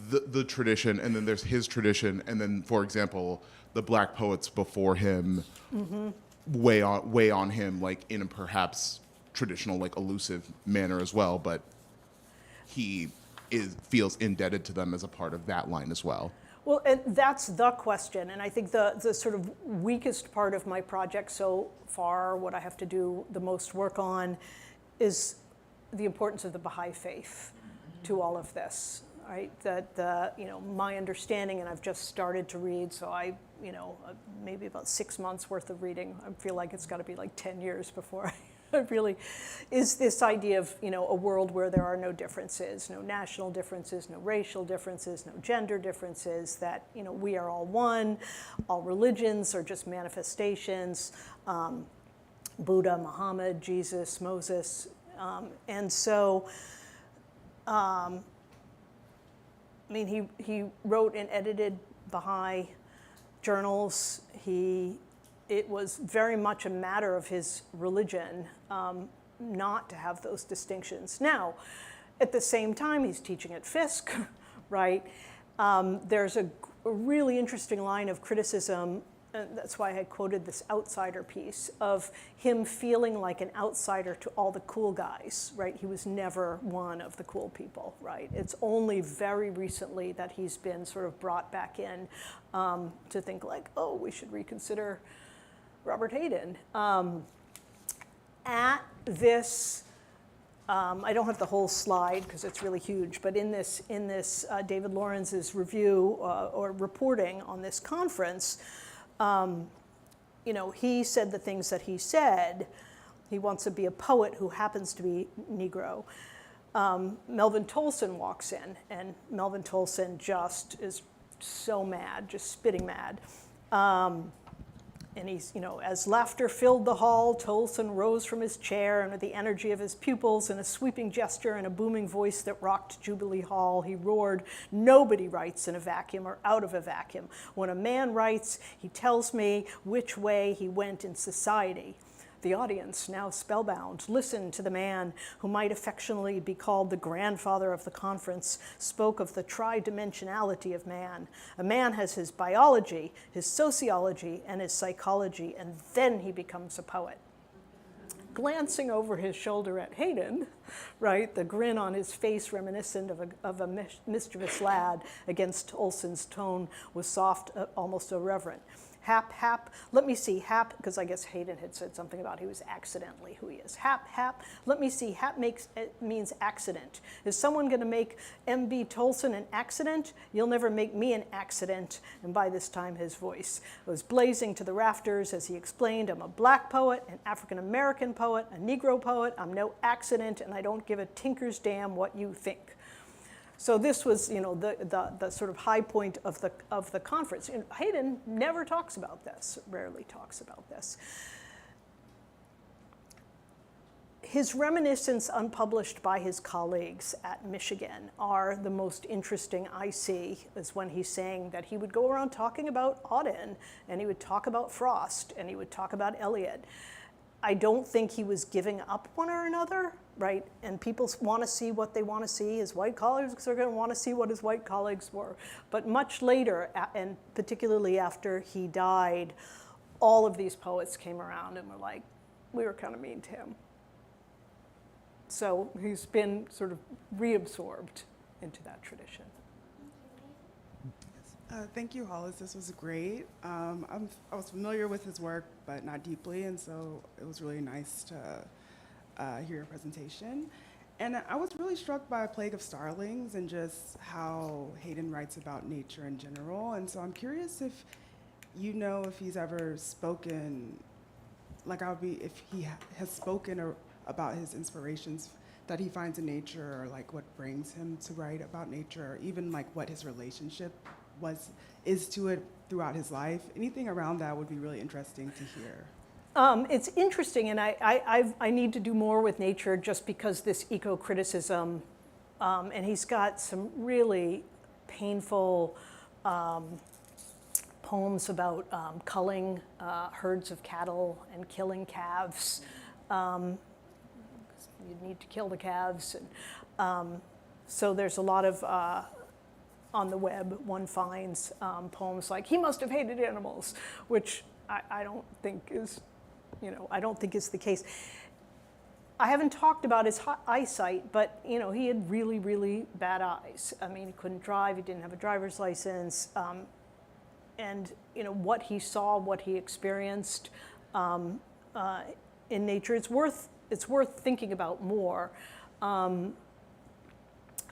the tradition, and then there's his tradition, and then, for example, the black poets before him weigh on him in a perhaps traditional, elusive manner as well, but he feels indebted to them as a part of that line as well. Well, and that's the question, and I think the sort of weakest part of my project so far, what I have to do the most work on, is the importance of the Baha'i faith to all of this, right? That my understanding, and I've just started to read, so I, maybe about 6 months worth of reading. I feel like it's got to be 10 years before I really, is this idea of a world where there are no differences, no national differences, no racial differences, no gender differences, that we are all one, all religions are just manifestations, Buddha, Muhammad, Jesus, Moses, and so he wrote and edited Baha'i journals. It was very much a matter of his religion not to have those distinctions. Now, at the same time, he's teaching at Fisk, right? There's a really interesting line of criticism, and that's why I had quoted this outsider piece, of him feeling like an outsider to all the cool guys, right? He was never one of the cool people, right? It's only very recently that he's been sort of brought back in to think oh, we should reconsider Robert Hayden. At this, I don't have the whole slide because it's really huge, but in this David Lawrence's review or reporting on this conference, he said the things that he said. He wants to be a poet who happens to be Negro. Melvin Tolson walks in, and Melvin Tolson just is so mad, just spitting mad. And he's, as laughter filled the hall, Tolson rose from his chair, and with the energy of his pupils and a sweeping gesture and a booming voice that rocked Jubilee Hall, he roared, "Nobody writes in a vacuum or out of a vacuum. When a man writes, he tells me which way he went in society. The audience, now spellbound, listened to the man who might affectionately be called the grandfather of the conference, spoke of the tridimensionality of man. A man has his biology, his sociology, and his psychology, and then he becomes a poet. Glancing over his shoulder at Hayden, right, the grin on his face reminiscent of a mischievous lad against Olson's tone was soft, almost irreverent. Hap, hap, let me see, hap, because I guess Hayden had said something about he was accidentally who he is. Hap, hap, let me see, hap means accident. Is someone going to make M.B. Tolson an accident? You'll never make me an accident. And by this time his voice was blazing to the rafters as he explained, I'm a black poet, an African-American poet, a Negro poet, I'm no accident, and I don't give a tinker's damn what you think. So this was, the sort of high point of the conference. And Hayden never talks about this, rarely talks about this. His reminiscents unpublished by his colleagues at Michigan are the most interesting I see, is when he's saying that he would go around talking about Auden, and he would talk about Frost, and he would talk about Eliot. I don't think he was giving up one or another, right? And people want to see what they want to see. His white colleagues are going to want to see what his white colleagues were. But much later, and particularly after he died, all of these poets came around and were like, we were kind of mean to him. So he's been sort of reabsorbed into that tradition. Thank you, Hollis. This was great. I was familiar with his work, but not deeply, and so it was really nice to hear your presentation. And I was really struck by A Plague of Starlings and just how Hayden writes about nature in general. And so I'm curious if you know if he's ever spoken, if he has spoken about his inspirations that he finds in nature, or like what brings him to write about nature, or even like what his relationship is to it throughout his life. Anything around that would be really interesting to hear. It's interesting, and I need to do more with nature just because this eco-criticism, and he's got some really painful poems about culling herds of cattle and killing calves. You need to kill the calves. And, so there's a lot of on the web, one finds poems like, he must have hated animals, which I don't think is, I don't think is the case. I haven't talked about his eyesight, but, he had really, really bad eyes. I mean, he couldn't drive, he didn't have a driver's license, and, what he saw, what he experienced in nature, it's worth thinking about more.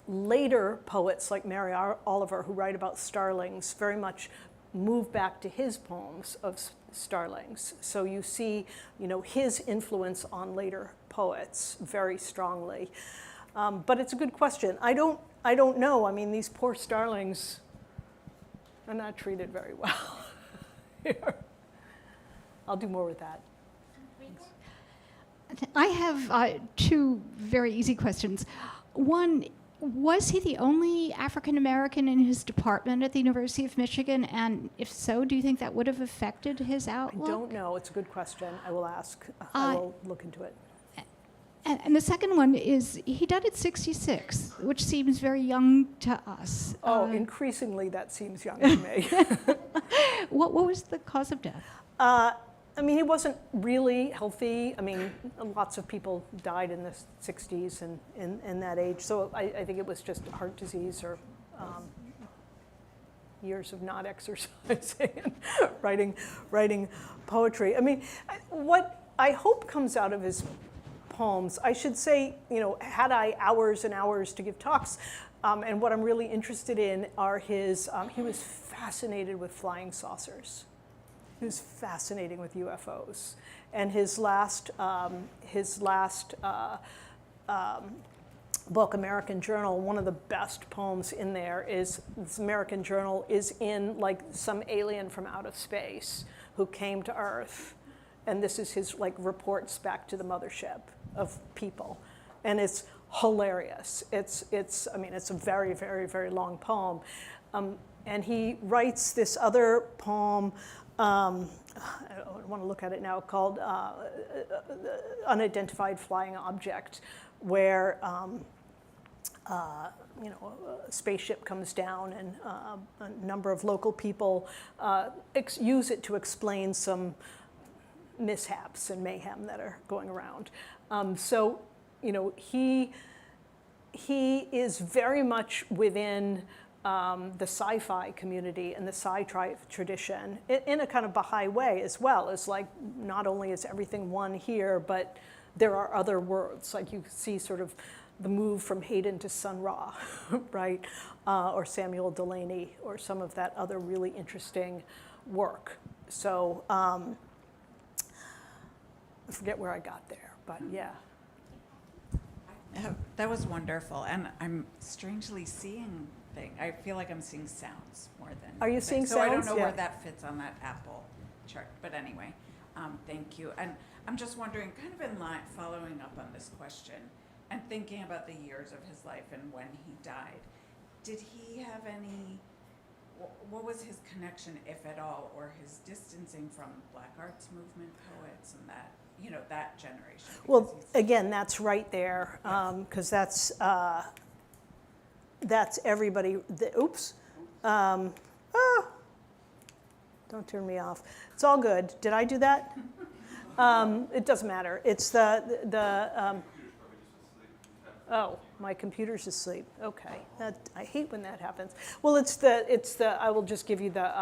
Later poets like Mary Oliver, who write about starlings, very much move back to his poems of starlings. So you see, his influence on later poets very strongly. But it's a good question. I don't know. I mean, these poor starlings are not treated very well here. I'll do more with that. I have two very easy questions. One, was he the only African American in his department at the University of Michigan? And if so, do you think that would have affected his outlook? I don't know. It's a good question. I will ask. I will look into it. And the second one is, he died at 66, which seems very young to us. Oh, increasingly that seems young to me. What was the cause of death? I mean, he wasn't really healthy. I mean, lots of people died in the 60s and in that age. So I think it was just heart disease or years of not exercising and writing poetry. I mean, what I hope comes out of his poems, I should say, had I hours and hours to give talks, and what I'm really interested in are his, he was fascinated with flying saucers. He was fascinating with UFOs. And his last book, American Journal, one of the best poems in there is, this American Journal is in like some alien from out of space who came to Earth. And this is his reports back to the mothership of people. And it's hilarious. I mean, it's a very, very, very long poem. And he writes this other poem I want to look at it now, called Unidentified Flying Object, where a spaceship comes down and a number of local people use it to explain some mishaps and mayhem that are going around. So, he is very much within the sci-fi community and the sci-fi tradition in a kind of Baha'i way as well. It's like not only is everything one here, but there are other worlds. Like you see sort of the move from Hayden to Sun Ra, right? Or Samuel Delaney, or some of that other really interesting work. So I forget where I got there, but yeah. That was wonderful, and I'm strangely seeing things. I feel like I'm seeing sounds more than. Are you seeing so I don't sounds? know Yeah. where that fits on that Apple chart, but anyway, thank you. And I'm just wondering, kind of in line, following up on this question, and thinking about the years of his life and when he died, did he have any? What was his connection, if at all, or his distancing from Black arts movement poets and that? That generation. Well, again, that's right there, because that's everybody. Oops. Don't turn me off. It's all good. Did I do that? It doesn't matter. It's oh, my computer's asleep. Okay, I hate when that happens. Well, it's the. I will just give you the,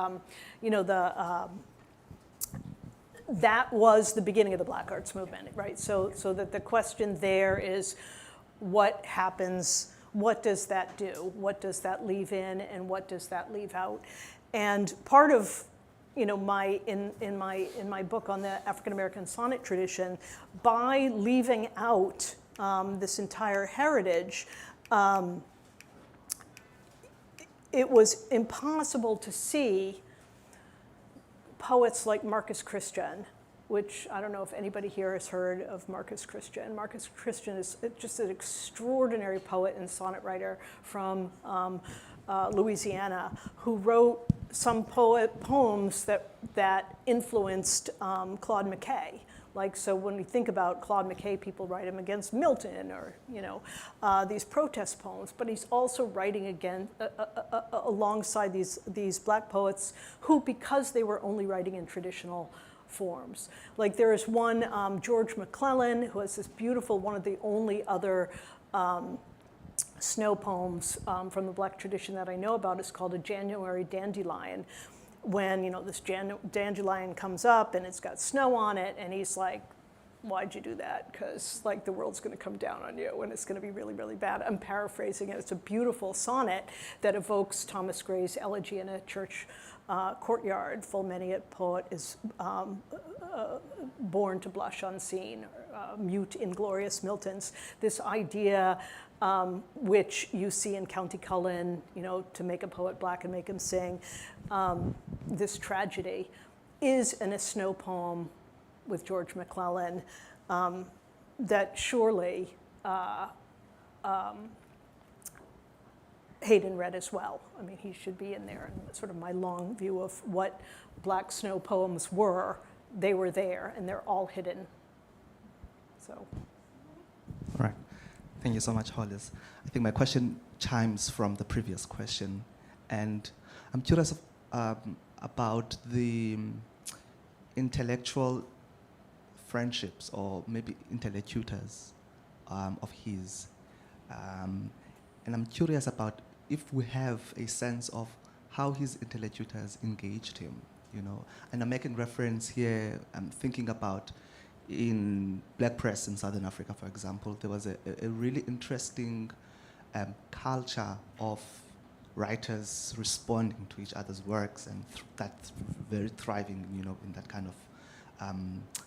that was the beginning of the Black arts movement, right? So that the question there is, what happens? What does that do? What does that leave in, and what does that leave out? And part of, in my book on the African American sonnet tradition, by leaving out this entire heritage, it was impossible to see poets like Marcus Christian, which I don't know if anybody here has heard of Marcus Christian. Marcus Christian is just an extraordinary poet and sonnet writer from Louisiana, who wrote some poems that influenced Claude McKay. Like, so when we think about Claude McKay, people write him against Milton, or these protest poems. But he's also writing again alongside these Black poets who, because they were only writing in traditional forms. Like there is one, George McClellan, who has this beautiful, one of the only other snow poems from the Black tradition that I know about is called A January Dandelion. When this dandelion comes up and it's got snow on it, and he's like, why'd you do that? Because the world's going to come down on you and it's going to be really, really bad. I'm paraphrasing it. It's a beautiful sonnet that evokes Thomas Gray's elegy in a church courtyard. Full many a poet is born to blush unseen, mute inglorious Milton's. This idea which you see in County Cullen, to make a poet Black and make him sing. This tragedy is in a snow poem with George McClellan that surely Hayden read as well. I mean, he should be in there. And sort of my long view of what Black snow poems were, they were there, and they're all hidden. So. All right. Thank you so much, Hollis. I think my question chimes from the previous question, and I'm curious about the intellectual friendships, or maybe interlocutors of his. And I'm curious about if we have a sense of how his interlocutors engaged him, And I'm making reference here, I'm thinking about in Black press in Southern Africa, for example, there was a really interesting culture of writers responding to each other's works, and that's very thriving, in that kind of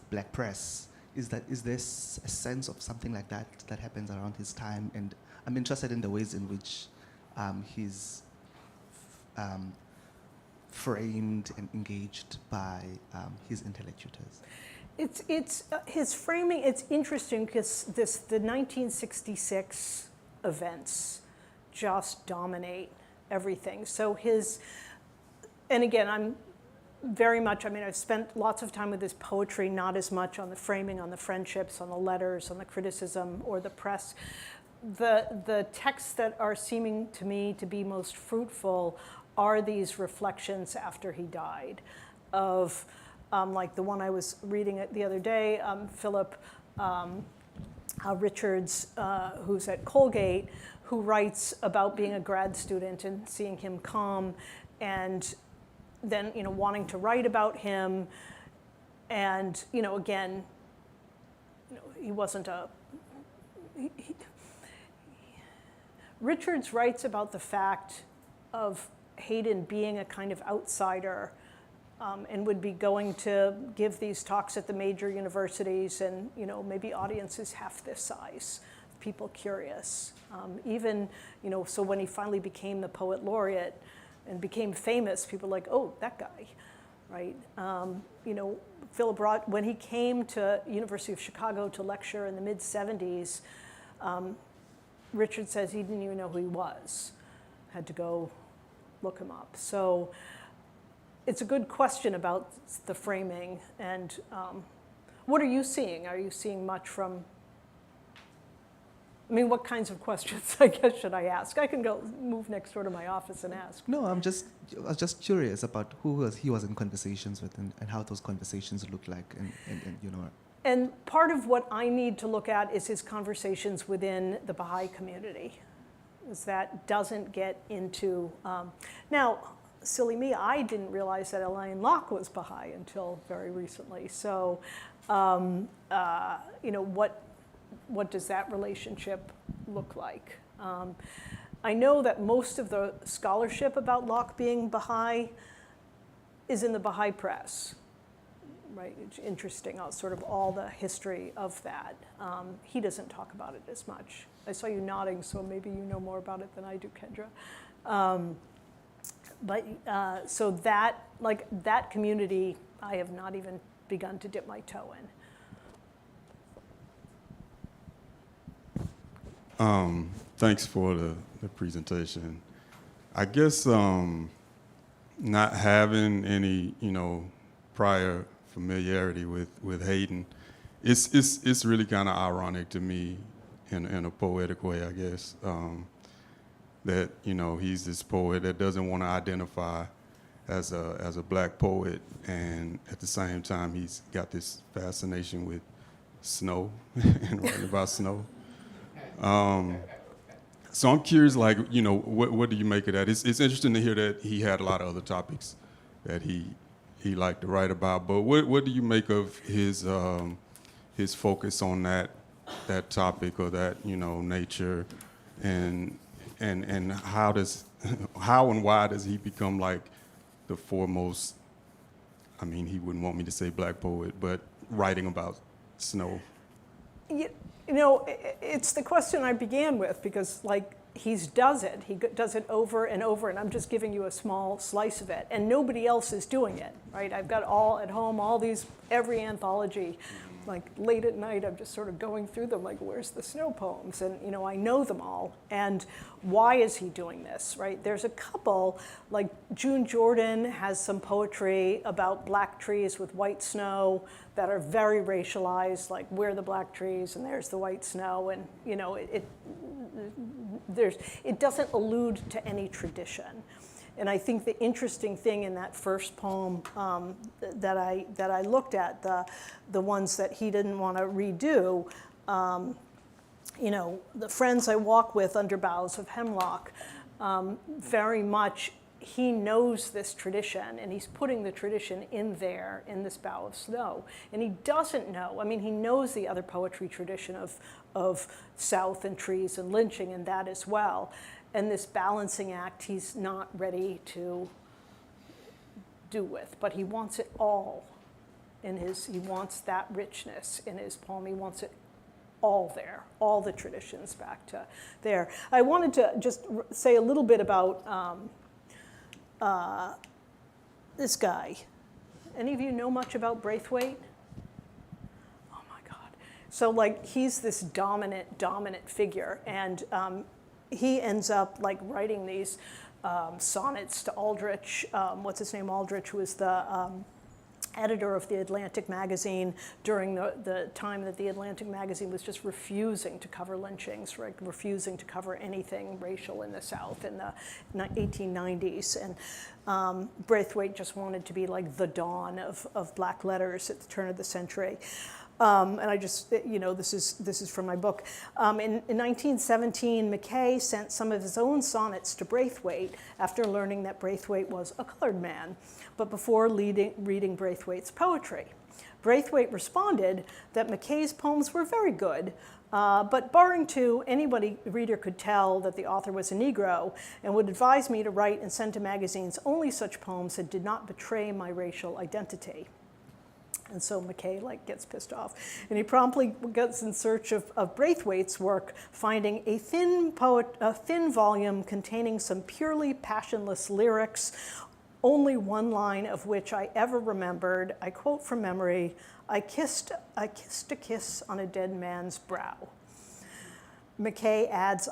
Black press. Is there a sense of something like that happens around his time? And I'm interested in the ways in which he's framed and engaged by his interlocutors. It's his framing. It's interesting because the 1966 events just dominate everything. So and again, very much, I mean, I've spent lots of time with his poetry, not as much on the framing, on the friendships, on the letters, on the criticism, or the press. The texts that are seeming to me to be most fruitful are these reflections after he died of, like the one I was reading the other day, Philip Richards, who's at Colgate, who writes about being a grad student and seeing him calm, and then wanting to write about him, and again, he wasn't a. Richards writes about the fact of Hayden being a kind of outsider, and would be going to give these talks at the major universities, and maybe audiences half this size, people curious. Even so when he finally became the poet laureate and became famous, people were like, oh, that guy, right? Philip Roth, when he came to University of Chicago to lecture in the mid-'70s, Richard says he didn't even know who he was. Had to go look him up. So it's a good question about the framing. And what are you seeing? Are you seeing much from, I mean, what kinds of questions, I guess, should I ask? I can go move next door to my office and ask. No, I was just curious about he was in conversations with, and how those conversations look like, and. And part of what I need to look at is his conversations within the Baha'i community, is that doesn't get into, now, silly me, I didn't realize that Alain Locke was Baha'i until very recently. So, what does that relationship look like? I know that most of the scholarship about Locke being Baha'i is in the Baha'i press. Right, it's interesting, sort of all the history of that. He doesn't talk about it as much. I saw you nodding, so maybe you know more about it than I do, Kendra. So that community, I have not even begun to dip my toe in. Thanks for the presentation. I guess not having any, prior familiarity with Hayden, it's really kind of ironic to me in a poetic way, I guess, that he's this poet that doesn't want to identify as a black poet, and at the same time he's got this fascination with snow and writing about snow. So I'm curious, like, what do you make of that? It's interesting to hear that he had a lot of other topics that he liked to write about, but what do you make of his focus on that topic, or that nature, and how and why does he become like the foremost, I mean, he wouldn't want me to say black poet, but writing about snow? It's the question I began with, because he does it over and over, and I'm just giving you a small slice of it, and nobody else is doing it, right? I've got all at home, every anthology, like late at night, I'm just sort of going through them, like, where's the snow poems? And I know them all, and why is he doing this, right? There's a couple, like June Jordan has some poetry about black trees with white snow that are very racialized, like, where are the black trees, and there's the white snow, and it doesn't allude to any tradition. And I think the interesting thing in that first poem that I looked at, the ones that he didn't want to redo, the friends I walk with under boughs of hemlock, very much he knows this tradition, and he's putting the tradition in there in this bough of snow. And he doesn't know, I mean, he knows the other poetry tradition of South and trees and lynching and that as well. And this balancing act he's not ready to do with, but he wants it all he wants that richness in his poem. He wants it all there, all the traditions back to there. I wanted to just say a little bit about this guy. Any of you know much about Braithwaite? Oh my God. So he's this dominant figure, and he ends up writing these sonnets to Aldrich. What's his name? Aldrich was the editor of the Atlantic magazine during the time that the Atlantic magazine was just refusing to cover lynchings, right? Refusing to cover anything racial in the South in the 1890s. And Braithwaite just wanted to be like the dawn of black letters at the turn of the century. And I just, this is from my book. In 1917, Mackay sent some of his own sonnets to Braithwaite after learning that Braithwaite was a colored man, but before reading Braithwaite's poetry. Braithwaite responded that Mackay's poems were very good, but barring two, reader could tell that the author was a Negro and would advise me to write and send to magazines only such poems that did not betray my racial identity. And so Mackay gets pissed off. And he promptly gets in search of Braithwaite's work, finding a thin volume containing some purely passionless lyrics, only one line of which I ever remembered. I quote from memory, I kissed a kiss on a dead man's brow. Mackay adds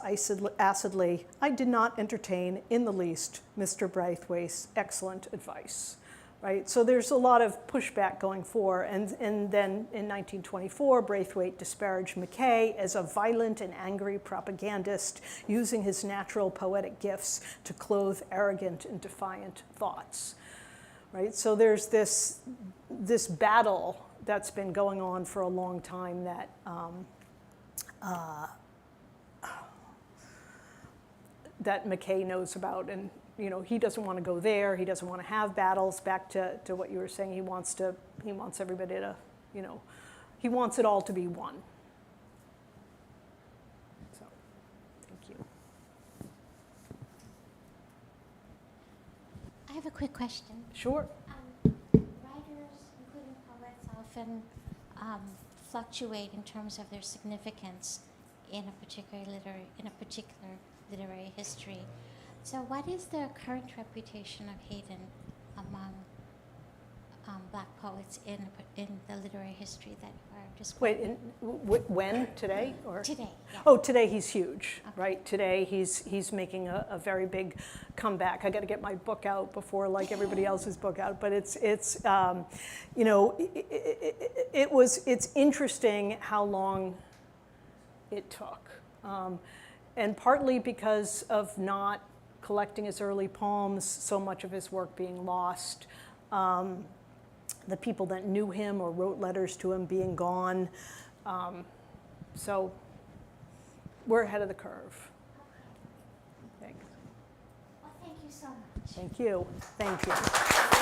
acidly, I did not entertain in the least Mr. Braithwaite's excellent advice. Right? So there's a lot of pushback going for, and then in 1924, Braithwaite disparaged Mackay as a violent and angry propagandist, using his natural poetic gifts to clothe arrogant and defiant thoughts. Right? So there's this battle that's been going on for a long time that Mackay knows about, and he doesn't want to go there. He doesn't want to have battles. Back to what you were saying, he wants everybody to, he wants it all to be one. So, thank you. I have a quick question. Sure. Writers, including poets, often fluctuate in terms of their significance in a particular literary history. So what is the current reputation of Hayden among black poets in the literary history that you are describing? Wait, when? Today? Or? Today, yeah. Oh, today he's huge, Okay. right? Today he's making a very big comeback. I got to get my book out before everybody else's book out, but it's interesting how long it took, and partly because of not collecting his early poems, so much of his work being lost, the people that knew him or wrote letters to him being gone. So we're ahead of the curve. Thanks. Well, thank you so much. Thank you. Thank you.